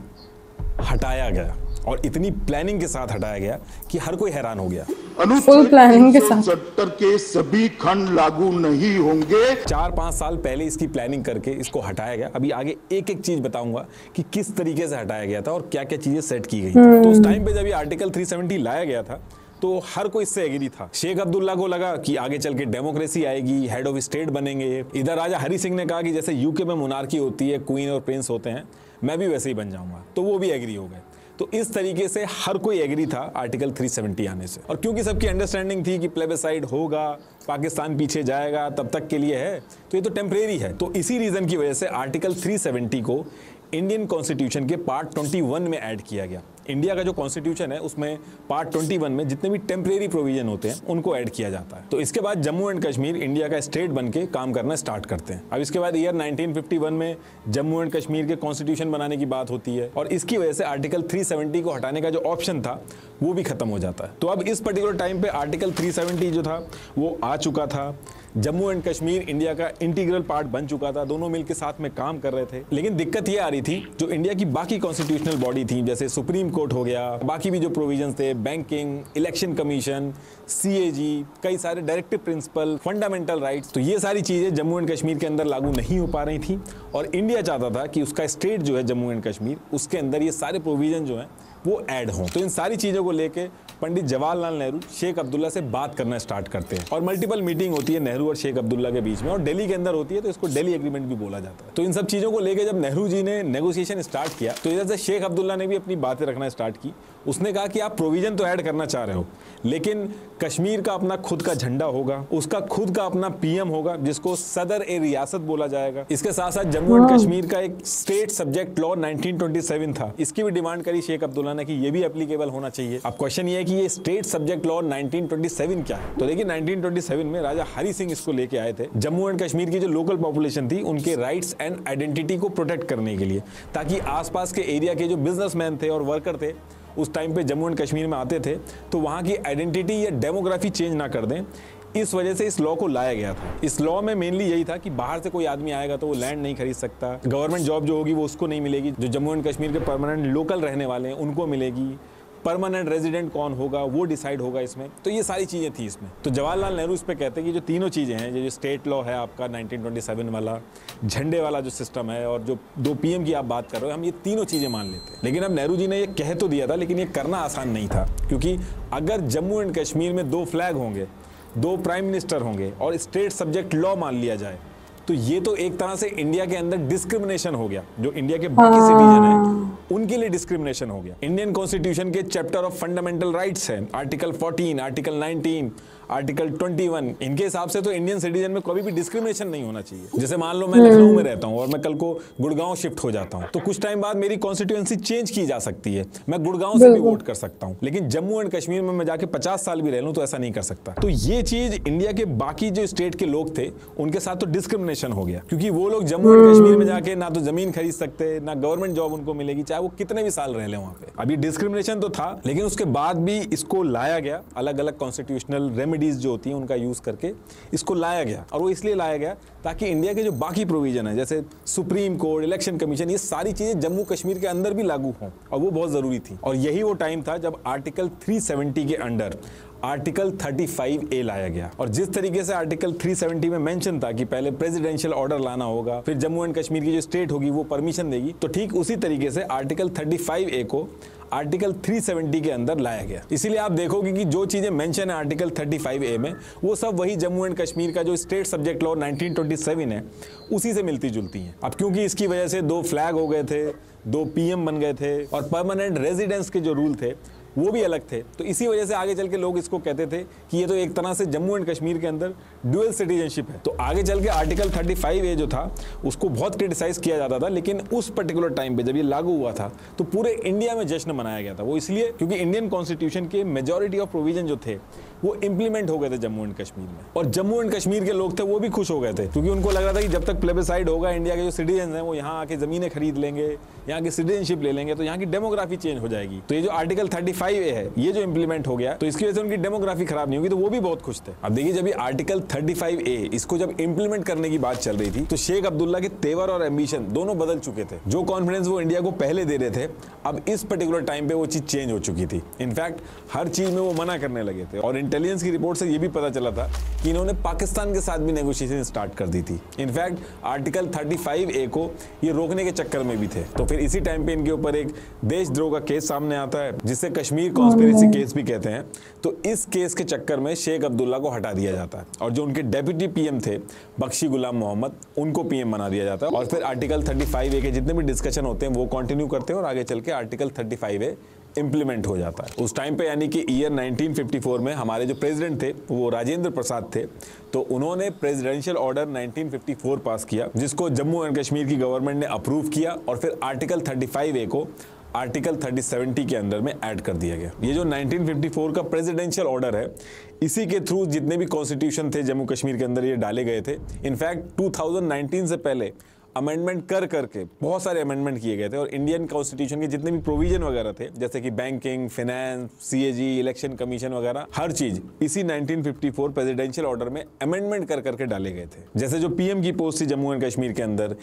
हटाया गया, और इतनी प्लानिंग के साथ हटाया गया कि हर कोई हैरान हो गया। फुल प्लानिंग के साथ 370 के सभी खंड लागू नहीं होंगे। 4-5 साल पहले इसकी प्लानिंग करके इसको हटाया गया। अभी आगे एक एक चीज बताऊंगा कि किस तरीके से हटाया गया था और क्या क्या चीजें सेट की गई। तो उस टाइम पे जब ये आर्टिकल 370 लाया गया था तो हर कोई इससे एग्री था। शेख अब्दुल्ला को लगा कि आगे चल के डेमोक्रेसी आएगी, हेड ऑफ स्टेट बनेंगे। इधर राजा हरि सिंह ने कहा कि जैसे यूके में मोनार्की होती है, क्वीन और प्रिंस होते हैं, मैं भी वैसे ही बन जाऊंगा, तो वो भी एग्री हो गए। तो इस तरीके से हर कोई एग्री था आर्टिकल 370 आने से। और क्योंकि सबकी अंडरस्टैंडिंग थी कि प्लेबिसाइड होगा, पाकिस्तान पीछे जाएगा, तब तक के लिए है, तो ये तो टेम्परेरी है। तो इसी रीजन की वजह से आर्टिकल 370 को इंडियन कॉन्स्टिट्यूशन के पार्ट 21 में ऐड किया गया। इंडिया का जो कॉन्स्टिट्यूशन है उसमें पार्ट 21 में जितने भी टेम्परेरी प्रोविजन होते हैं उनको ऐड किया जाता है। तो इसके बाद जम्मू एंड कश्मीर इंडिया का स्टेट बन के काम करना स्टार्ट करते हैं। अब इसके बाद ईयर 1951 में जम्मू एंड कश्मीर के कॉन्स्टिट्यूशन बनाने की बात होती है और इसकी वजह से आर्टिकल 370 को हटाने का जो ऑप्शन था वो भी खत्म हो जाता है। तो अब इस पर्टिकुलर टाइम पे आर्टिकल 370 जो था वो आ चुका था। जम्मू एंड कश्मीर इंडिया का इंटीग्रल पार्ट बन चुका था, दोनों मिलकर साथ में काम कर रहे थे। लेकिन दिक्कत ये आ रही थी, जो इंडिया की बाकी कॉन्स्टिट्यूशनल बॉडी थी जैसे सुप्रीम कोर्ट हो गया, बाकी भी जो प्रोविजंस थे, बैंकिंग, इलेक्शन कमीशन, CAG, कई सारे डायरेक्टिव प्रिंसिपल, फंडामेंटल राइट्स, तो ये सारी चीजें जम्मू एंड कश्मीर के अंदर लागू नहीं हो पा रही थी। और इंडिया चाहता था कि उसका स्टेट जो है जम्मू एंड कश्मीर, उसके अंदर ये सारे प्रोविजन जो है वो ऐड हों। तो इन सारी चीज़ों को लेके पंडित जवाहरलाल नेहरू शेख अब्दुल्ला से बात करना स्टार्ट करते हैं और मल्टीपल मीटिंग होती है नेहरू और शेख अब्दुल्ला के बीच में, और दिल्ली के अंदर होती है, तो इसको दिल्ली एग्रीमेंट भी बोला जाता है। तो इन सब चीज़ों को लेके जब नेहरू जी ने नेगोशिएशन स्टार्ट किया तो इधर से शेख अब्दुल्ला ने भी अपनी बातें रखना स्टार्ट की। उसने कहा कि आप प्रोविजन तो ऐड करना चाह रहे हो, लेकिन कश्मीर का अपना खुद का झंडा होगा, उसका खुद का अपना PM होगा जिसको सदर ए रियासत बोला जाएगा। इसके साथ साथ जम्मू एंड कश्मीर का एक स्टेट सब्जेक्ट लॉ 1927 था, इसकी भी डिमांड करी शेख अब्दुल्ला ने कि ये भी एप्लीकेबल होना चाहिए। अब क्वेश्चन ये है कि ये स्टेट सब्जेक्ट लॉ 1927 क्या है? तो देखिए 1927 में राजा हरि सिंह इसको लेके आए थे जम्मू एंड कश्मीर की जो लोकल पॉपुलेशन थी उनके राइट्स एंड आइडेंटिटी को प्रोटेक्ट करने के लिए, ताकि आसपास के एरिया के जो बिजनेसमैन थे और वर्कर थे उस टाइम पे जम्मू एंड कश्मीर में आते थे तो वहाँ की आइडेंटिटी या डेमोग्राफी चेंज ना कर दें। इस वजह से इस लॉ को लाया गया था। इस लॉ में मेनली यही था कि बाहर से कोई आदमी आएगा तो वो लैंड नहीं खरीद सकता, गवर्नमेंट जॉब जो होगी वो उसको नहीं मिलेगी, जो जम्मू एंड कश्मीर के परमानेंट लोकल रहने वाले हैं उनको मिलेगी, परमानेंट रेजिडेंट कौन होगा वो डिसाइड होगा इसमें। तो ये सारी चीज़ें थी इसमें। तो जवाहरलाल नेहरू इस पे कहते हैं कि जो तीनों चीज़ें हैं, जो स्टेट लॉ है आपका 1927 वाला, झंडे वाला जो सिस्टम है, और जो 2 PM की आप बात कर रहे हो, हम ये तीनों चीज़ें मान लेते हैं। लेकिन अब नेहरू जी ने ये कह तो दिया था, लेकिन ये करना आसान नहीं था, क्योंकि अगर जम्मू एंड कश्मीर में 2 फ्लैग होंगे, 2 प्राइम मिनिस्टर होंगे और स्टेट सब्जेक्ट लॉ मान लिया जाए तो ये तो एक तरह से इंडिया के अंदर डिस्क्रिमिनेशन हो गया। जो इंडिया के बाकी सिटीजन हैं उनके लिए डिस्क्रिमिनेशन हो गया। इंडियन कॉन्स्टिट्यूशन के चैप्टर ऑफ फंडामेंटल राइट्स है, आर्टिकल 14, आर्टिकल 19, आर्टिकल 21, इनके हिसाब से तो इंडियन सिटीजन में कभी भी डिस्क्रिमिनेशन नहीं होना चाहिए। जैसे मान लो मैं लखनऊ में रहता हूँ और मैं कल को गुड़गांव शिफ्ट हो जाता हूँ, तो कुछ टाइम बाद मेरी कॉन्स्टिट्यूएंसी चेंज की जा सकती है, मैं गुड़गांव से भी वोट कर सकता हूँ। लेकिन जम्मू एंड कश्मीर में मैं जाके 50 साल भी रह लूँ तो ऐसा नहीं कर सकता। तो ये चीज इंडिया के बाकी जो स्टेट के लोग थे उनके साथ तो डिस्क्रिमिनेशन हो गया, क्योंकि वो लोग जम्मू एंड कश्मीर में जाके ना तो जमीन खरीद सकते, ना गवर्नमेंट जॉब उनको मिलेगी, चाहे वो कितने भी साल रह ले वहां पे। अभी डिस्क्रिमिनेशन तो था, लेकिन उसके बाद भी इसको लाया गया, अलग अलग कॉन्स्टिट्यूशनल रेमेडीज जो होती हैं उनका यूज करके इसको लाया गया। और वो इसलिए लाया गया ताकि इंडिया के जो बाकी प्रोविजन है, जैसे सुप्रीम कोर्ट, इलेक्शन कमीशन, ये सारी चीजें जम्मू कश्मीर के अंदर भी लागू हों, और वो बहुत जरूरी थी। और यही वो टाइम था जब आर्टिकल 370 के अंडर आर्टिकल 35A लाया गया। और जिस तरीके से आर्टिकल 370 में मेंशन था कि पहले प्रेसिडेंशियल ऑर्डर लाना होगा, फिर जम्मू एंड कश्मीर की जो स्टेट होगी वो परमिशन देगी, तो ठीक उसी तरीके से आर्टिकल 35A को आर्टिकल 370 के अंदर लाया गया। इसीलिए आप देखोगे कि जो चीजें मेंशन है आर्टिकल 35A में, वो सब वही जम्मू एंड कश्मीर का जो स्टेट सब्जेक्ट लॉ 1927 है उसी से मिलती जुलती हैं। अब क्योंकि इसकी वजह से 2 फ्लैग हो गए थे, 2 PM बन गए थे, और परमानेंट रेजिडेंस के जो रूल थे वो भी अलग थे, तो इसी वजह से आगे चल के लोग इसको कहते थे कि ये तो एक तरह से जम्मू एंड कश्मीर के अंदर ड्यूअल सिटीजनशिप है। तो आगे चल के आर्टिकल 35A जो था उसको बहुत क्रिटिसाइज किया जाता था, लेकिन उस पर्टिकुलर टाइम पे जब ये लागू हुआ था तो पूरे इंडिया में जश्न मनाया गया था। वो इसलिए क्योंकि इंडियन कॉन्स्टिट्यूशन के मेजॉरिटी ऑफ प्रोविजन जो थे वो इंप्लीमेंट हो गए थे जम्मू एंड कश्मीर में, और जम्मू एंड कश्मीर के लोग थे वो भी खुश हो गए थे, क्योंकि उनको लग रहा था कि जब तक प्लेबिसाइड होगा, इंडिया के जो सिटीजन हैं वो यहाँ आके जमीनें खरीद लेंगे, यहाँ की सिटीजनशिप ले लेंगे, तो यहाँ की डेमोग्राफी चेंज हो जाएगी। तो ये जो आर्टिकल 35A है ये जो इंप्लीमेंट हो गया, तो इसकी वजह से उनकी डेमोग्राफी खराब नहीं होगी, तो वो भी बहुत खुश थे। अब देखिए जब ये आर्टिकल 35A इसको जब इंप्लीमेंट करने की बात चल रही थी तो शेख अब्दुल्ला के तेवर और एम्बिशन दोनों बदल चुके थे। जो कॉन्फिडेंस वो इंडिया को पहले दे रहे थे, अब इस पर्टिकुलर टाइम पे वो चीज चेंज हो चुकी थी। इनफैक्ट हर चीज में वो मना करने लगे थे, और इंटेलिजेंस की रिपोर्ट से ये भी पता चला था कि इन्होंने पाकिस्तान के साथ भी नेगोशिएशन स्टार्ट कर दी थी। इनफैक्ट आर्टिकल 35A को ये रोकने के चक्कर में भी थे। तो फिर फिर इसी टाइम पे इनके ऊपर एक देशद्रोह का केस सामने आता है जिसे कश्मीर कॉन्स्पिरेसी केस भी कहते हैं। तो इस केस के चक्कर में शेख अब्दुल्ला को हटा दिया जाता है और जो उनके डेप्यूटी पीएम थे बख्शी गुलाम मोहम्मद, उनको पीएम बना दिया जाता है। और फिर आर्टिकल 35A के जितने भी डिस्कशन होते हैं वो कंटिन्यू करते हैं और आगे चल के आर्टिकल 35A इंप्लीमेंट हो जाता है। उस टाइम पे यानी कि ईयर 1954 में हमारे जो प्रेसिडेंट थे वो राजेंद्र प्रसाद थे, तो उन्होंने प्रेसिडेंशियल ऑर्डर 1954 पास किया जिसको जम्मू एंड कश्मीर की गवर्नमेंट ने अप्रूव किया और फिर आर्टिकल 35A को आर्टिकल 3070 के अंदर में ऐड कर दिया गया। ये जो 1954 का प्रेसिडेंशियल ऑर्डर है, इसी के थ्रू जितने भी कॉन्स्टिट्यूशन थे जम्मू कश्मीर के अंदर ये डाले गए थे। इनफैक्ट 2019 से पहले अमेंडमेंट करके बहुत सारे अमेंडमेंट किए गए थे और इंडियन कॉन्स्टिट्यूशन के जितने भी प्रोविजन वगैरह थे जैसे कि banking, finance, CAG, election commission वगैरह, हर चीज इसी 1954 प्रेसिडेंशियल ऑर्डर में अमेंडमेंट करके डाले गए थे। जैसे जो पीएम की पोस्ट थी जम्मू एंड कश्मीर के अंदर,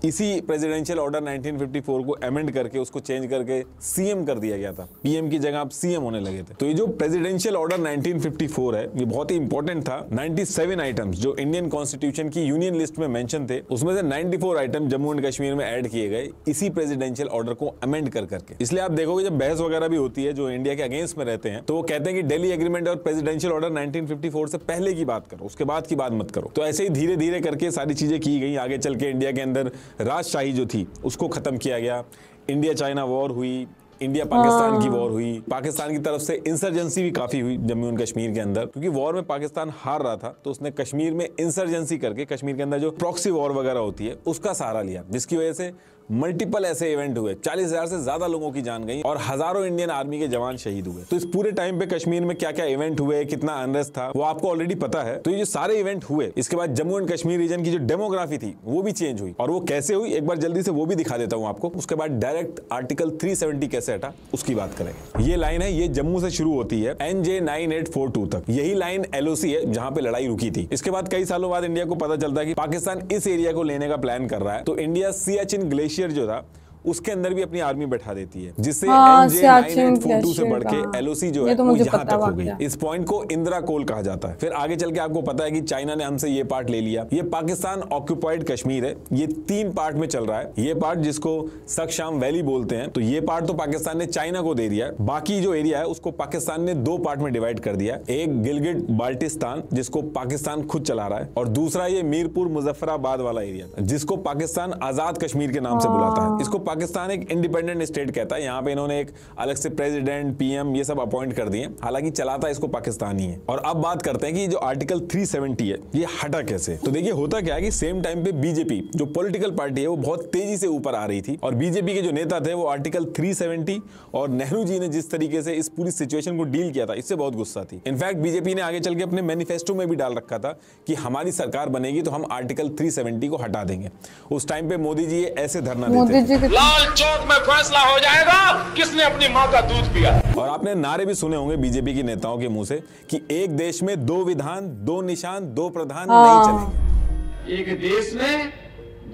इसी प्रेसिडेंशियल ऑर्डर 1954 को अमेंड करके उसको चेंज करके सीएम कर दिया गया था। पीएम की जगह आप सीएम होने लगे थे। तो ये जो प्रेसिडेंशियल ऑर्डर 1954 है ये बहुत ही इंपॉर्टेंट था। 97 आइटम्स जो इंडियन कॉन्स्टिट्यूशन की यूनियन लिस्ट में मेंशन थे उसमें से 94 आइटम जम्मू एंड कश्मीर में ऐड किए गए इसी प्रेसिडेंशियल ऑर्डर को अमेंड करके। इसलिए आप देखोगे जब बहस वगैरह भी होती है जो इंडिया के अगेंस्ट में रहते हैं तो वो कहते हैं कि दिल्ली एग्रीमेंट और प्रेसिडेंशियल ऑर्डर 1954 से पहले की बात करो, उसके बाद की बात मत करो। तो ऐसे ही धीरे धीरे करके सारी चीजें की गई। आगे चल के इंडिया के अंदर राजशाही जो थी उसको खत्म किया गया। इंडिया चाइना वॉर हुई, इंडिया पाकिस्तान की वॉर हुई, पाकिस्तान की तरफ से इंसर्जेंसी भी काफी हुई जम्मू एंड कश्मीर के अंदर, क्योंकि वॉर में पाकिस्तान हार रहा था तो उसने कश्मीर में इंसर्जेंसी करके कश्मीर के अंदर जो प्रॉक्सी वॉर वगैरह होती है उसका सहारा लिया, जिसकी वजह से मल्टीपल ऐसे इवेंट हुए, 40,000 से ज्यादा लोगों की जान गई और हजारों इंडियन आर्मी के जवान शहीद हुए। तो इस पूरे टाइम पे कश्मीर में क्या क्या इवेंट हुए, कितना अनरेस्ट था, वो आपको ऑलरेडी पता है। तो ये जो सारे इवेंट हुए, इसके बाद जम्मू एंड कश्मीर रीजन की जो डेमोग्राफी थी वो भी चेंज हुई। और वो कैसे हुई एक बार जल्दी से वो भी दिखा देता हूं आपको। उसके बाद डायरेक्ट आर्टिकल 370 कैसे हटा उसकी बात करेंगे। ये लाइन है, ये जम्मू से शुरू होती है NJ 9842 तक। यही लाइन LOC है जहां पे लड़ाई रुकी थी। इसके बाद कई सालों बाद इंडिया को पता चलता है कि पाकिस्तान इस एरिया को लेने का प्लान कर रहा है, तो इंडिया सियाचिन ग्लेशियर जो था उसके अंदर भी अपनी आर्मी बैठा देती है, जिससे NJ 9842 से बढ़ के LOC जो है वो यहाँ तक हो गई। इस पॉइंट को इंदिरा कोल कहा जाता है। फिर आगे चल के आपको पता है कि चाइना ने हमसे ये पार्ट ले लिया। ये पाकिस्तान ऑक्यूपाइड कश्मीर है, ये 3 पार्ट में चल रहा है। ये पार्ट जिसको सक्शाम वैली बोलते हैं, तो ये पार्ट तो पाकिस्तान ने चाइना को दे दिया है। बाकी जो एरिया है उसको पाकिस्तान ने 2 पार्ट में डिवाइड कर दिया। एक गिलगिट बाल्टिस्तान जिसको पाकिस्तान खुद चला रहा है, और दूसरा ये मीरपुर मुजफ्फराबाद वाला एरिया जिसको पाकिस्तान आजाद कश्मीर के नाम से बुलाता है। इसको पाकिस्तान एक इंडिपेंडेंट स्टेट कहता है। यहाँ पे इन्होंने एक अलग से प्रेसिडेंट, पीएम ये सब अपॉइंट कर दिए, हालांकि चलाता इसको पाकिस्तान ही है। और अब बात करते हैं कि जो आर्टिकल 370 है ये हटा कैसे। तो देखिए होता क्या है कि सेम टाइम पे बीजेपी जो पॉलिटिकल पार्टी है वो बहुत तेजी से ऊपर आ रही थी और बीजेपी के जो नेता थे वो आर्टिकल 370 और नेहरू जी ने जिस तरीके से इस पूरी सिचुएशन को डील किया था इससे बहुत गुस्सा थी। इनफैक्ट बीजेपी ने आगे चल के अपने मैनिफेस्टो में भी डाल रखा था कि हमारी सरकार बनेगी तो हम आर्टिकल 370 को हटा देंगे। उस टाइम पे मोदी जी ऐसे धरना देते थे, लाल चौक में फैसला हो जाएगा किसने अपनी मां का दूध पिया। और आपने नारे भी सुने होंगे बीजेपी के नेताओं के मुंह से कि एक देश में 2 विधान 2 निशान 2 प्रधान नहीं चलेंगे। एक देश में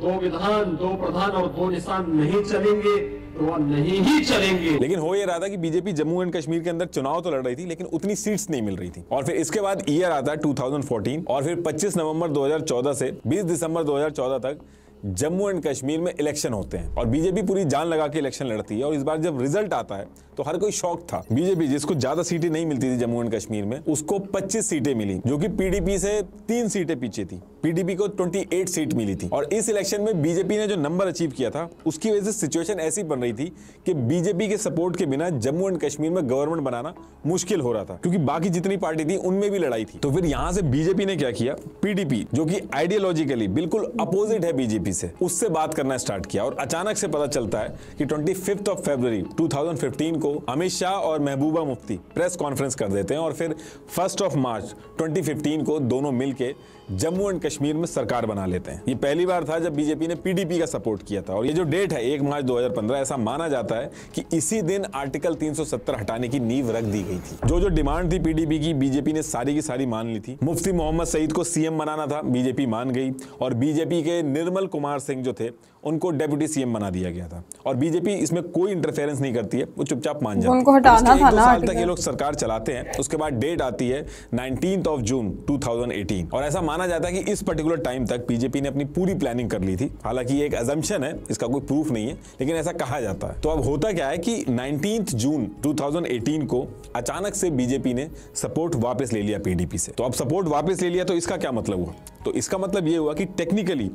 2 विधान 2 प्रधान और 2 निशान नहीं चलेंगे तो वह नहीं ही चलेंगे। लेकिन हो ये रहा था कि बीजेपी जम्मू एंड कश्मीर के अंदर चुनाव तो लड़ रही थी लेकिन उतनी सीट्स नहीं मिल रही थी। और फिर इसके बाद ईयर आता है 2014 और फिर 25 नवंबर 2014 से 20 दिसंबर 2014 तक जम्मू एंड कश्मीर में इलेक्शन होते हैं और बीजेपी पूरी जान लगा के इलेक्शन लड़ती है। और इस बार जब रिजल्ट आता है तो हर कोई शॉक था। बीजेपी जिसको ज्यादा सीटें नहीं मिलती थी जम्मू एंड कश्मीर में, उसको 25 सीटें मिली जो कि पीडीपी से 3 सीटें पीछे थी। पीडीपी को 28 सीट मिली थी। और इस इलेक्शन में बीजेपी ने जो नंबर अचीव किया था उसकी वजह से सिचुएशन ऐसी बन रही थी कि बीजेपी के सपोर्ट के बिना जम्मू एंड कश्मीर में गवर्नमेंट बनाना मुश्किल हो रहा था, क्योंकि बाकी जितनी पार्टी थी उनमें भी लड़ाई थी। तो फिर यहां से बीजेपी ने क्या किया, पीडीपी जो कि आइडियोलॉजिकली बिल्कुल अपोजिट है बीजेपी से, उससे बात करना स्टार्ट किया। और अचानक से पता चलता है कि 25 फरवरी 2015 को अमित शाह और महबूबा मुफ्ती प्रेस कॉन्फ्रेंस कर देते हैं और फिर 1 मार्च 2015 को दोनों मिलके जम्मू एंड कश्मीर में सरकार बना लेते हैं। ये पहली बार था जब बीजेपी ने पीडीपी का सपोर्ट किया था। और ये जो डेट है 1 मार्च 2015, ऐसा माना जाता है कि इसी दिन आर्टिकल 370 हटाने की नींव रख दी गई थी। जो डिमांड थी पीडीपी की, बीजेपी ने सारी की सारी मान ली थी। मुफ्ती मोहम्मद सईद को सीएम बनाना था, बीजेपी मान गई। और बीजेपी के निर्मल कुमार सिंह जो थे उनको डेप्यूटी सीएम बना दिया गया था और बीजेपी इसमें कोई इंटरफेरेंस नहीं करती है, वो चुपचाप मान जाती है। उनको हटाना था ना, 2 साल तक ये लोग सरकार चलाते हैं। उसके बाद डेट आती है 19 जून 2018 और ऐसा माना जाता है कि इस पर्टिकुलर टाइम तक बीजेपी ने अपनी पूरी प्लानिंग कर ली थी। हालांकि ये एक अजम्पशन है, इसका कोई प्रूफ नहीं है, लेकिन ऐसा कहा जाता है। तो अब होता क्या है कि 19 जून 2018 को अचानक से बीजेपी ने सपोर्ट वापस ले लिया पीडीपी से। तो अब सपोर्ट वापस ले लिया तो इसका क्या मतलब हुआ? तो इसका मतलब ये हुआ कि टेक्निकली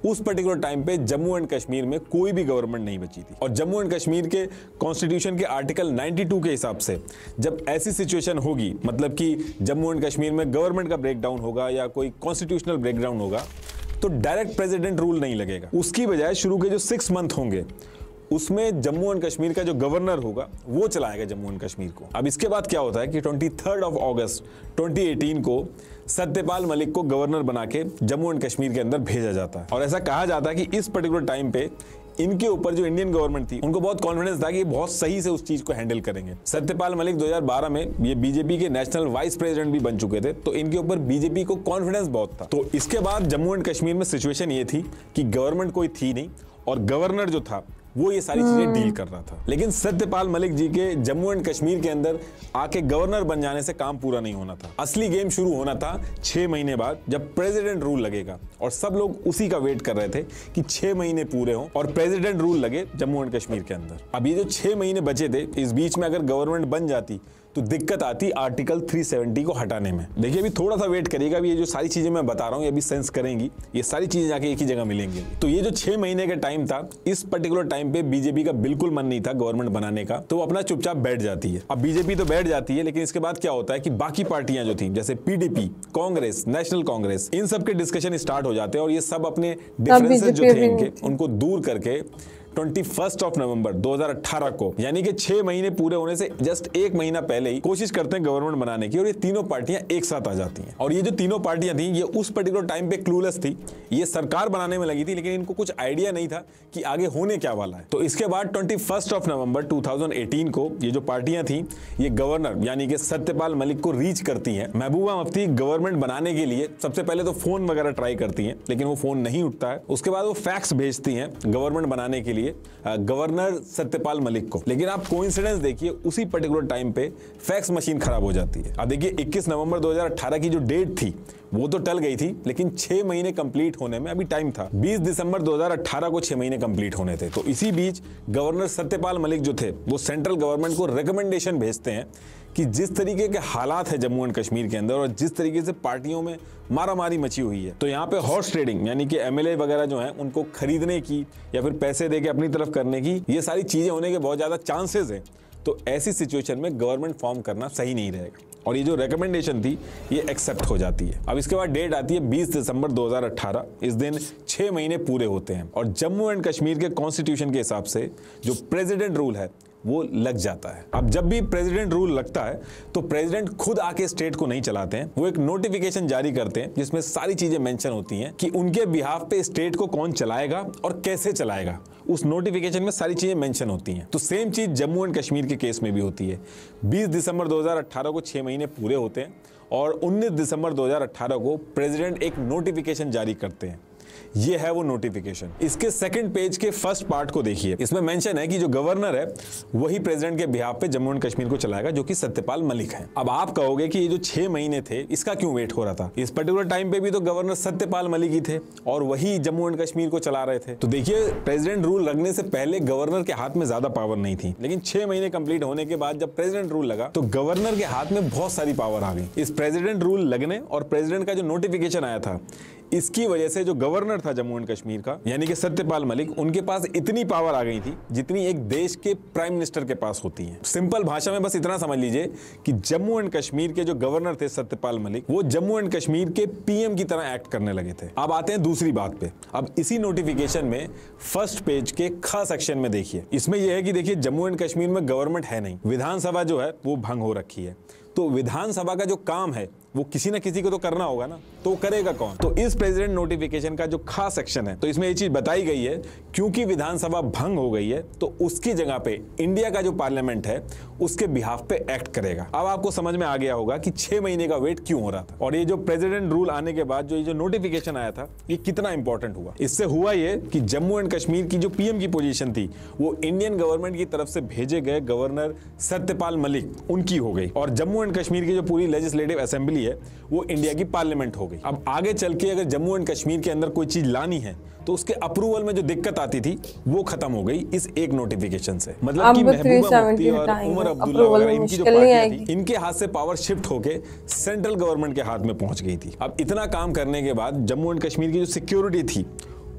उस पर्टिकुलर टाइम पे जम्मू एंड कश्मीर में कोई भी गवर्नमेंट नहीं बची थी और जम्मू एंड कश्मीर के कॉन्स्टिट्यूशन के आर्टिकल 92 के हिसाब से जब ऐसी सिचुएशन होगी, मतलब कि जम्मू एंड कश्मीर में गवर्नमेंट का ब्रेकडाउन होगा या कोई कॉन्स्टिट्यूशनल ब्रेकडाउन होगा, तो डायरेक्ट प्रेसिडेंट रूल नहीं लगेगा। उसकी बजाय शुरू के जो 6 मंथ होंगे उसमें जम्मू एंड कश्मीर का जो गवर्नर होगा वो चलाएगा जम्मू एंड कश्मीर को। अब इसके बाद क्या होता है कि 23 अगस्त 2018 को सत्यपाल मलिक को गवर्नर बना के जम्मू एंड कश्मीर के अंदर भेजा जाता है और ऐसा कहा जाता है कि इस पर्टिकुलर टाइम पे इनके ऊपर जो इंडियन गवर्नमेंट थी उनको बहुत कॉन्फिडेंस था कि ये बहुत सही से उस चीज को हैंडल करेंगे। सत्यपाल मलिक 2012 में ये बीजेपी के नेशनल वाइस प्रेसिडेंट भी बन चुके थे, तो इनके ऊपर बीजेपी को कॉन्फिडेंस बहुत था। तो इसके बाद जम्मू एंड कश्मीर में सिचुएशन ये थी कि गवर्नमेंट कोई थी नहीं और गवर्नर जो था वो ये सारी चीजें डील कर रहा था। लेकिन सत्यपाल मलिक जी के जम्मू एंड कश्मीर के अंदर आके गवर्नर बन जाने से काम पूरा नहीं होना था। असली गेम शुरू होना था 6 महीने बाद जब प्रेसिडेंट रूल लगेगा और सब लोग उसी का वेट कर रहे थे कि 6 महीने पूरे हों और प्रेसिडेंट रूल लगे जम्मू एंड कश्मीर के अंदर। अब ये जो 6 महीने बचे थे, इस बीच में अगर गवर्नमेंट बन जाती तो दिक्कत आती आर्टिकल 370 को हटाने में। देखिए अभी थोड़ा सा वेट करिएगा, अभी ये जो सारी चीजें मैं बता रहा हूँ ये अभी सेंस करेंगी, ये सारी चीजें जाके एक ही जगह मिलेंगी। तो ये जो 6 महीने का टाइम था, इस पर्टिकुलर टाइम पे बीजेपी का बिल्कुल मन नहीं था गवर्नमेंट बनाने का, तो वो अपना चुपचाप बैठ जाती है। अब बीजेपी तो बैठ जाती है, लेकिन इसके बाद क्या होता है कि बाकी पार्टियां जो थी जैसे पीडीपी, कांग्रेस, नेशनल कांग्रेस, इन सब के डिस्कशन स्टार्ट हो जाते हैं और ये सब अपने डिफरेंसेस जो थे इनके उनको दूर करके 21 नवंबर 2018 को, यानी कि 6 महीने पूरे होने से जस्ट 1 महीना पहले ही कोशिश करते हैं गवर्नमेंट बनाने की और ये तीनों पार्टियां एक साथ आ जाती हैं। और ये जो तीनों पार्टियां थी ये उस पर्टिकुलर टाइम पे क्लूलेस थी, ये सरकार बनाने में लगी थी, लेकिन इनको कुछ आइडिया नहीं था कि आगे होने क्या वाला है। तो इसके बाद 21 नवंबर 2018 को ये जो पार्टियां थी ये गवर्नर यानी कि सत्यपाल मलिक को रीच करती हैं। महबूबा मुफ्ती गवर्नमेंट बनाने के लिए सबसे पहले तो फोन वगैरह ट्राई करती हैं, लेकिन वो फोन नहीं उठता है। उसके बाद वो फैक्स भेजती हैं गवर्नमेंट बनाने के लिए गवर्नर सत्यपाल मलिक को, लेकिन आप कोइंसिडेंस देखिए उसी पर्टिकुलर टाइम पे फैक्स मशीन खराब हो जाती है। अब देखिए 21 नवंबर 2018 की जो डेट थी वो तो टल गई थी, लेकिन 6 महीने कंप्लीट होने में अभी टाइम था। 20 दिसंबर 2018 को 6 महीने कंप्लीट होने थे। तो इसी बीच गवर्नर सत्यपाल मलिक जो थे वो सेंट्रल गवर्नमेंट को रिकमेंडेशन भेजते हैं कि जिस तरीके के हालात है जम्मू एंड कश्मीर के अंदर और जिस तरीके से पार्टियों में मारामारी मची हुई है, तो यहाँ पे हॉर्स ट्रेडिंग यानी कि एमएलए वगैरह जो हैं उनको खरीदने की या फिर पैसे दे के अपनी तरफ करने की, ये सारी चीजें होने के बहुत ज्यादा चांसेस हैं। तो ऐसी सिचुएशन में गवर्नमेंट फॉर्म करना सही नहीं रहेगा और ये जो रिकमेंडेशन थी ये एक्सेप्ट हो जाती है। अब इसके बाद डेट आती है 20 दिसंबर 2018। इस दिन 6 महीने पूरे होते हैं और जम्मू एंड कश्मीर के कॉन्स्टिट्यूशन के हिसाब से जो प्रेसिडेंट रूल है वो लग जाता है। अब जब भी प्रेसिडेंट रूल लगता है तो प्रेसिडेंट खुद आके स्टेट को नहीं चलाते हैं, वो एक नोटिफिकेशन जारी करते हैं जिसमें सारी चीजें मेंशन होती हैं कि उनके बिहाफ पे स्टेट को कौन चलाएगा और कैसे चलाएगा। उस नोटिफिकेशन में सारी चीजें मेंशन होती हैं। तो सेम चीज जम्मू एंड कश्मीर के केस में भी होती है। 20 दिसंबर 2018 को 6 महीने पूरे होते हैं और 19 दिसंबर 2018 को प्रेसिडेंट एक नोटिफिकेशन जारी करते हैं। ये है वो नोटिफिकेशन। इसके सेकंड पेज के फर्स्ट पार्ट को देखिए, इसमें मेंशन है कि जो गवर्नर है वही प्रेसिडेंट के बिहाफ पे जम्मू एंड कश्मीर को चलाएगा, जो कि सत्यपाल मलिक है। अब आप कहोगे कि ये जो 6 महीने थे इसका क्यों वेट हो रहा था? इस पर्टिकुलर टाइम पे भी तो गवर्नर सत्यपाल मलिक ही थे और वही जम्मू एंड कश्मीर को चला रहे थे। तो देखिए प्रेसिडेंट रूल लगने से पहले गवर्नर के हाथ में ज्यादा पावर नहीं थी, लेकिन 6 महीने कंप्लीट होने के बाद जब प्रेसिडेंट रूल लगा तो गवर्नर के हाथ में बहुत सारी पावर आ गई। इस प्रेसिडेंट रूल लगने और प्रेसिडेंट का जो नोटिफिकेशन आया था इसकी वजह से जो गवर्नर था जम्मू एंड कश्मीर का यानी कि सत्यपाल मलिक, उनके पास इतनी पावर आ गई थी जितनी एक देश के प्राइम मिनिस्टर के पास होती है। सिंपल भाषा में बस इतना समझ लीजिए कि जम्मू एंड कश्मीर के जो गवर्नर थे सत्यपाल मलिक, वो जम्मू एंड कश्मीर के पीएम की तरह एक्ट करने लगे थे। अब आते हैं दूसरी बात पे। अब इसी नोटिफिकेशन में फर्स्ट पेज के ख सेक्शन में देखिए, इसमें यह है कि देखिए जम्मू एंड कश्मीर में गवर्नमेंट है नहीं, विधानसभा जो है वो भंग हो रखी है। तो विधानसभा का जो काम है वो किसी ना किसी को तो करना होगा ना, तो करेगा कौन? तो इस प्रेसिडेंट नोटिफिकेशन का जो खास सेक्शन है, तो इसमें ये चीज बताई गई है क्योंकि विधानसभा भंग हो गई है तो उसकी जगह पे इंडिया का जो पार्लियामेंट है उसके बिहाफ पे एक्ट करेगा। अब आपको समझ में आ गया होगा कि 6 महीने का वेट क्यों हो रहा था और ये जो प्रेसिडेंट रूल आने के बाद जो नोटिफिकेशन आया था ये कितना इंपॉर्टेंट हुआ। इससे हुआ ये कि जम्मू एंड कश्मीर की जो पीएम की पोजीशन थी वो इंडियन गवर्नमेंट की तरफ से भेजे गए गवर्नर सत्यपाल मलिक उनकी हो गई और जम्मू एंड कश्मीर की जो पूरी लेजिस्लेटिव असेंबली है वो इंडिया की पार्लियामेंट हो गई। अब आगे चल के अगर जम्मू एंड कश्मीर के अंदर कोई चीज लानी है तो उसके अप्रूवल में जो दिक्कत आती थी वो खत्म हो गई इस एक नोटिफिकेशन से। मतलब कि महबूबा मुफ्ती और उमर अब्दुल्ला वगैरह इनकी जो पार्टियां थी इनके हाथ से पावर शिफ्ट होके सेंट्रल गवर्नमेंट के हाथ में पहुंच गई थी। अब इतना काम करने के बाद जम्मू एंड कश्मीर की जो सिक्योरिटी थी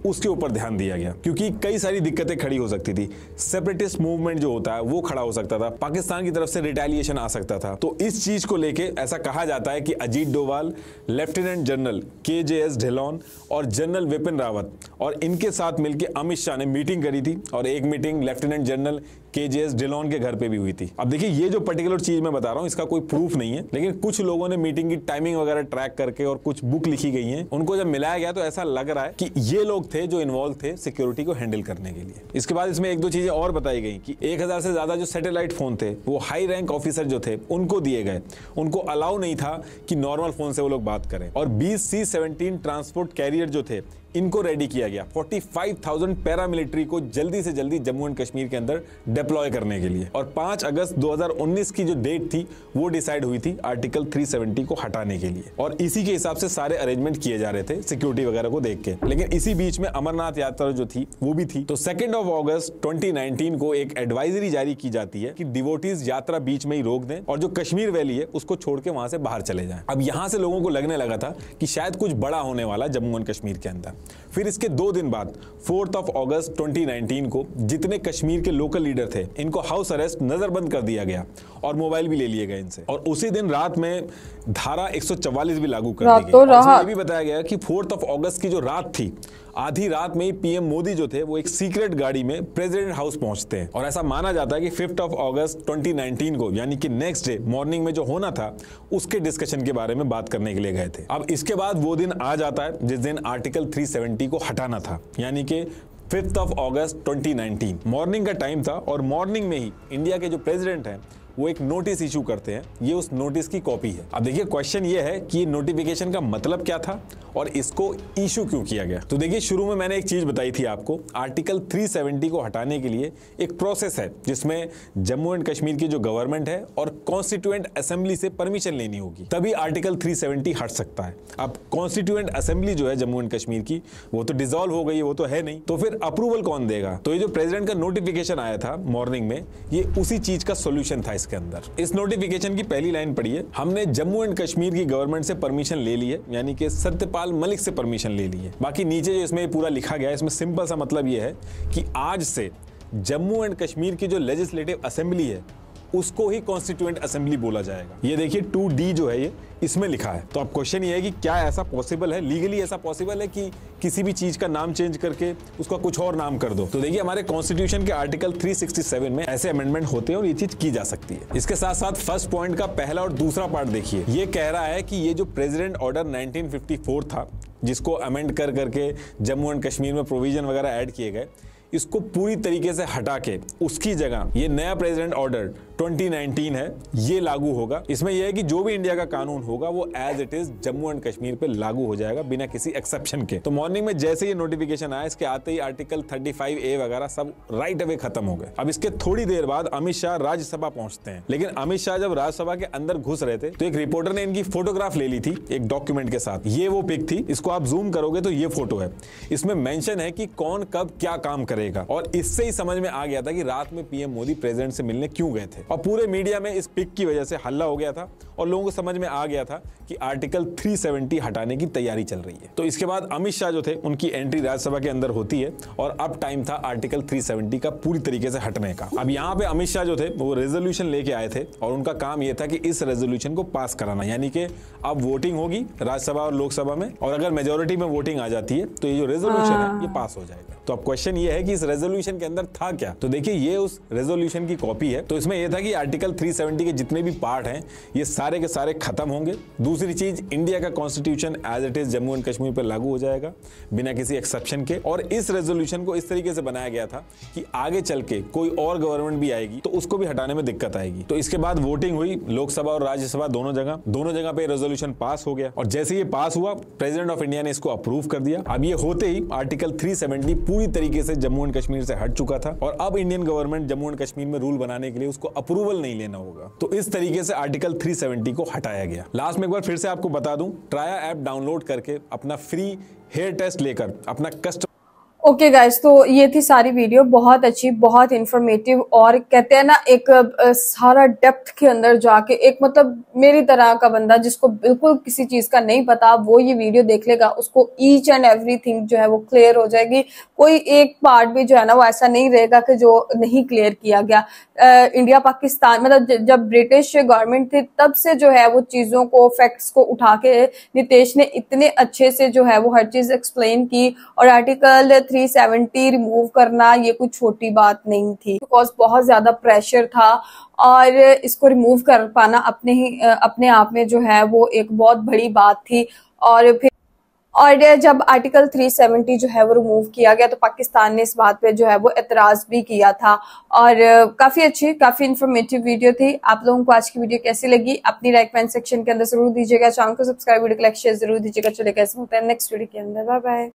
उसके ऊपर ध्यान दिया गया क्योंकि कई सारी दिक्कतें खड़ी हो सकती थी। सेपरेटिस्ट मूवमेंट जो होता है वो खड़ा हो सकता था, पाकिस्तान की तरफ से रिटेलिएशन आ सकता था। तो इस चीज को लेके ऐसा कहा जाता है कि Ajit Doval, lieutenant general KJS Dhillon और जनरल विपिन रावत और इनके साथ मिलकर अमित शाह ने मीटिंग करी थी और एक meeting lieutenant general KJS Dhillon के घर पे भी हुई थी। अब देखिए ये जो पर्टिकुलर चीज मैं बता रहा हूँ इसका कोई प्रूफ नहीं है, लेकिन कुछ लोगों ने मीटिंग की टाइमिंग वगैरह ट्रैक करके और कुछ बुक लिखी गई हैं उनको जब मिलाया गया तो ऐसा लग रहा है कि ये लोग थे जो इन्वॉल्व थे सिक्योरिटी को हैंडल करने के लिए। इसके बाद इसमें एक दो चीजें और बताई गई कि 1000 से ज्यादा जो सैटेलाइट फोन थे वो हाई रैंक ऑफिसर जो थे उनको दिए गए, उनको अलाउ नहीं था कि नॉर्मल फोन से वो लोग बात करें। और 20 C-17 ट्रांसपोर्ट कैरियर जो थे इनको रेडी किया गया 45,000 पैरामिलिट्री को जल्दी से जल्दी जम्मू एंड कश्मीर के अंदर डिप्लॉय करने के लिए। और 5 अगस्त 2019 की जो डेट थी वो डिसाइड हुई थी आर्टिकल 370 को हटाने के लिए और इसी के हिसाब से सारे अरेंजमेंट किए जा रहे थे सिक्योरिटी वगैरह को देख के। लेकिन इसी बीच में अमरनाथ यात्रा जो थी वो भी थी। तो 2 अगस्त 2019 को एक एडवाइजरी जारी की जाती है कि डिवोटीज यात्रा बीच में ही रोक दें और जो कश्मीर वैली है उसको छोड़ के वहां से बाहर चले जाएं। अब यहां से लोगों को लगने लगा था कि शायद कुछ बड़ा होने वाला जम्मू एंड कश्मीर के अंदर। फिर इसके 2 दिन बाद 4 अगस्त 2019 को जितने कश्मीर के लोकल लीडर थे इनको हाउस अरेस्ट नजरबंद कर दिया गया और मोबाइल भी ले लिए गए इनसे। और उसी दिन रात में धारा 144 भी लागू कर दी गई। ये भी बताया गया कि 4 अगस्त की जो रात थी आधी रात में ही पीएम मोदी जो थे वो एक सीक्रेट गाड़ी में प्रेसिडेंट हाउस पहुंचते हैं और ऐसा माना जाता है कि 5 अगस्त 2019 को यानी कि नेक्स्ट डे मॉर्निंग में जो होना था उसके डिस्कशन के बारे में बात करने के लिए गए थे। अब इसके बाद वो दिन आ जाता है जिस दिन आर्टिकल 370 को हटाना था यानी कि 5 अगस्त 2019 मॉर्निंग का टाइम था और मॉर्निंग में ही इंडिया के जो प्रेसिडेंट हैं वो एक नोटिस इशू करते हैं। ये उस नोटिस की कॉपी है। अब देखिए क्वेश्चन ये है कि ये नोटिफिकेशन का मतलब क्या था और इसको इशू क्यों किया गया। तो देखिए शुरू में मैंने एक चीज बताई थी आपको, आर्टिकल 370 को हटाने के लिए एक प्रोसेस है जिसमें जम्मू एंड कश्मीर की जो गवर्नमेंट है और कॉन्स्टिट्यूएंट असेंबली से परमिशन लेनी होगी तभी आर्टिकल 370 हट सकता है। अब कॉन्स्टिट्यूएंट असेंबली जो है जम्मू एंड कश्मीर की वो तो डिसॉल्व हो गई, वो तो है नहीं, तो फिर अप्रूवल कौन देगा। तो ये जो प्रेसिडेंट का नोटिफिकेशन आया था मॉर्निंग में ये उसी चीज का सोल्यूशन था। इसके अंदर इस नोटिफिकेशन की पहली लाइन पढ़िए, हमने जम्मू एंड कश्मीर की गवर्नमेंट से परमिशन ले ली है यानी कि सत्यपाल मलिक से परमिशन ले ली है। बाकी नीचे जो इसमें पूरा लिखा गया है इसमें सिंपल सा मतलब ये है कि आज से जम्मू एंड कश्मीर की जो लेजिस्लेटिव असेंबली है उसको ही कॉन्स्टिट्यूएंट असेंबली बोला जाएगा। ये देखिए 2D जो है ये इसमें लिखा है। तो अब क्वेश्चन ये है कि क्या ऐसा पॉसिबल है, लीगली ऐसा पॉसिबल है कि किसी भी चीज का नाम चेंज करके उसका कुछ और नाम कर दो। तो देखिए हमारे कॉन्स्टिट्यूशन के आर्टिकल 367 में ऐसे अमेंडमेंट होते हैं और ये चीज की जा सकती है। इसके साथ साथ फर्स्ट पॉइंट का पहला और दूसरा पार्ट देखिए, ये कह रहा है कि ये जो प्रेसिडेंट ऑर्डर 1954 था जिसको अमेंड कर करके जम्मू एंड कश्मीर में प्रोविजन वगैरह ऐड किए गए, इसको पूरी तरीके से हटा के उसकी जगह ये नया प्रेसिडेंट ऑर्डर 2019 है ये लागू होगा। इसमें यह है कि जो भी इंडिया का कानून होगा वो as it is Jammu and Kashmir पे लागू हो जाएगा बिना किसी एक्सेप्शन के। तो मॉर्निंग में जैसे ये नोटिफिकेशन आया इसके आते ही आर्टिकल 35A वगैरह सब राइट अवे खत्म हो गए। अब इसके थोड़ी देर बाद अमित शाह राज्यसभा पहुंचते हैं, लेकिन अमित शाह जब राज्यसभा के अंदर घुस रहे थे तो एक रिपोर्टर ने इनकी फोटोग्राफ ले ली थी एक डॉक्यूमेंट के साथ। ये वो पिक थी, इसको आप जूम करोगे तो ये फोटो है। इसमें मेंशन है कि कौन कब क्या काम करेगा और इससे ही समझ में आ गया था कि रात में पीएम मोदी प्रेसिडेंट से मिलने क्यों गए थे। और पूरे मीडिया में इस पिक की वजह से हल्ला हो गया था और लोगों को समझ में आ गया था कि आर्टिकल 370 हटाने की तैयारी चल रही है। तो इसके बाद अमित शाह जो थे उनकी एंट्री राज्यसभा के अंदर होती है और अब टाइम था आर्टिकल 370 का पूरी तरीके से हटने का। अब यहाँ पे अमित शाह जो थे वो रेजोल्यूशन लेके आए थे और उनका काम यह था कि इस रेजोल्यूशन को पास कराना, यानी कि अब वोटिंग होगी राज्यसभा और लोकसभा में और अगर मेजोरिटी में वोटिंग आ जाती है तो ये जो रेजोल्यूशन है ये पास हो जाएगा। तो अब क्वेश्चन ये है कि इस रेजोल्यूशन के अंदर था क्या। तो देखिए ये उस रेजोल्यूशन की कॉपी है। तो इसमें यह था था कि आर्टिकल 370 के जितने भी पार्ट हैं ये सारे के सारे खत्म होंगे। दूसरी चीज, इंडिया का constitution as it is Jammu and Kashmir पर लागू हो जाएगा बिना किसी एक्सेप्शन के। और इस रेजोल्यूशन को इस तरीके से बनाया गया था कि आगे चल के कोई और गवर्नमेंट भी आएगी तो उसको भी हटाने में दिक्कत आएगी। तो इसके बाद वोटिंग हुई लोकसभा और राज्यसभा दोनों जगह पे रेजोल्यूशन पास हो गया। और जैसे ये पास हुआ, प्रेसिडेंट ऑफ इंडिया ने इसको अप्रूव कर दिया। अब ये होते ही आर्टिकल 370 पूरी तरीके से जम्मू एंड कश्मीर से हट चुका था और अब Indian government Jammu and Kashmir में रूल बनाने के लिए उसको अप्रूवल नहीं लेना होगा। तो इस तरीके से आर्टिकल 370 को हटाया गया। लास्ट में एक बार फिर से आपको बता दूं, ट्राया ऐप डाउनलोड करके अपना फ्री हेयर टेस्ट लेकर अपना कस्टमर ओके गाइस, तो ये थी सारी वीडियो, बहुत अच्छी, बहुत इंफॉर्मेटिव और कहते हैं ना एक सारा डेप्थ के अंदर जाके एक मतलब मेरी तरह का बंदा जिसको बिल्कुल किसी चीज का नहीं पता वो ये वीडियो देख लेगा, उसको ईच एंड एवरीथिंग जो है वो क्लियर हो जाएगी। कोई एक पार्ट भी जो है ना वो ऐसा नहीं रहेगा कि जो नहीं क्लियर किया गया। इंडिया पाकिस्तान मतलब जब ब्रिटिश गवर्नमेंट थी तब से जो है वो चीजों को फैक्ट्स को उठा के नितेश ने इतने अच्छे से जो है वो हर चीज एक्सप्लेन की। और आर्टिकल 370 रिमूव करना ये कोई छोटी बात नहीं थी, बिकॉज बहुत ज्यादा प्रेशर था और इसको रिमूव कर पाना अपने आप में जो है वो एक बहुत बड़ी बात थी। और जब आर्टिकल 370 जो है वो रिमूव किया गया तो पाकिस्तान ने इस बात पे जो है वो एतराज भी किया था। और काफी अच्छी, काफी इंफॉर्मेटिव वीडियो थी। आप लोगों को आज की वीडियो कैसी लगी अपनी राय कमेंट सेक्शन के अंदर जरूर दीजिएगा। चैनल को सब्सक्राइब, वीडियो को लाइक शेयर जरूर दीजिएगा। चलिए कैसे होता है नेक्स्ट वीडियो के अंदर। Bye bye.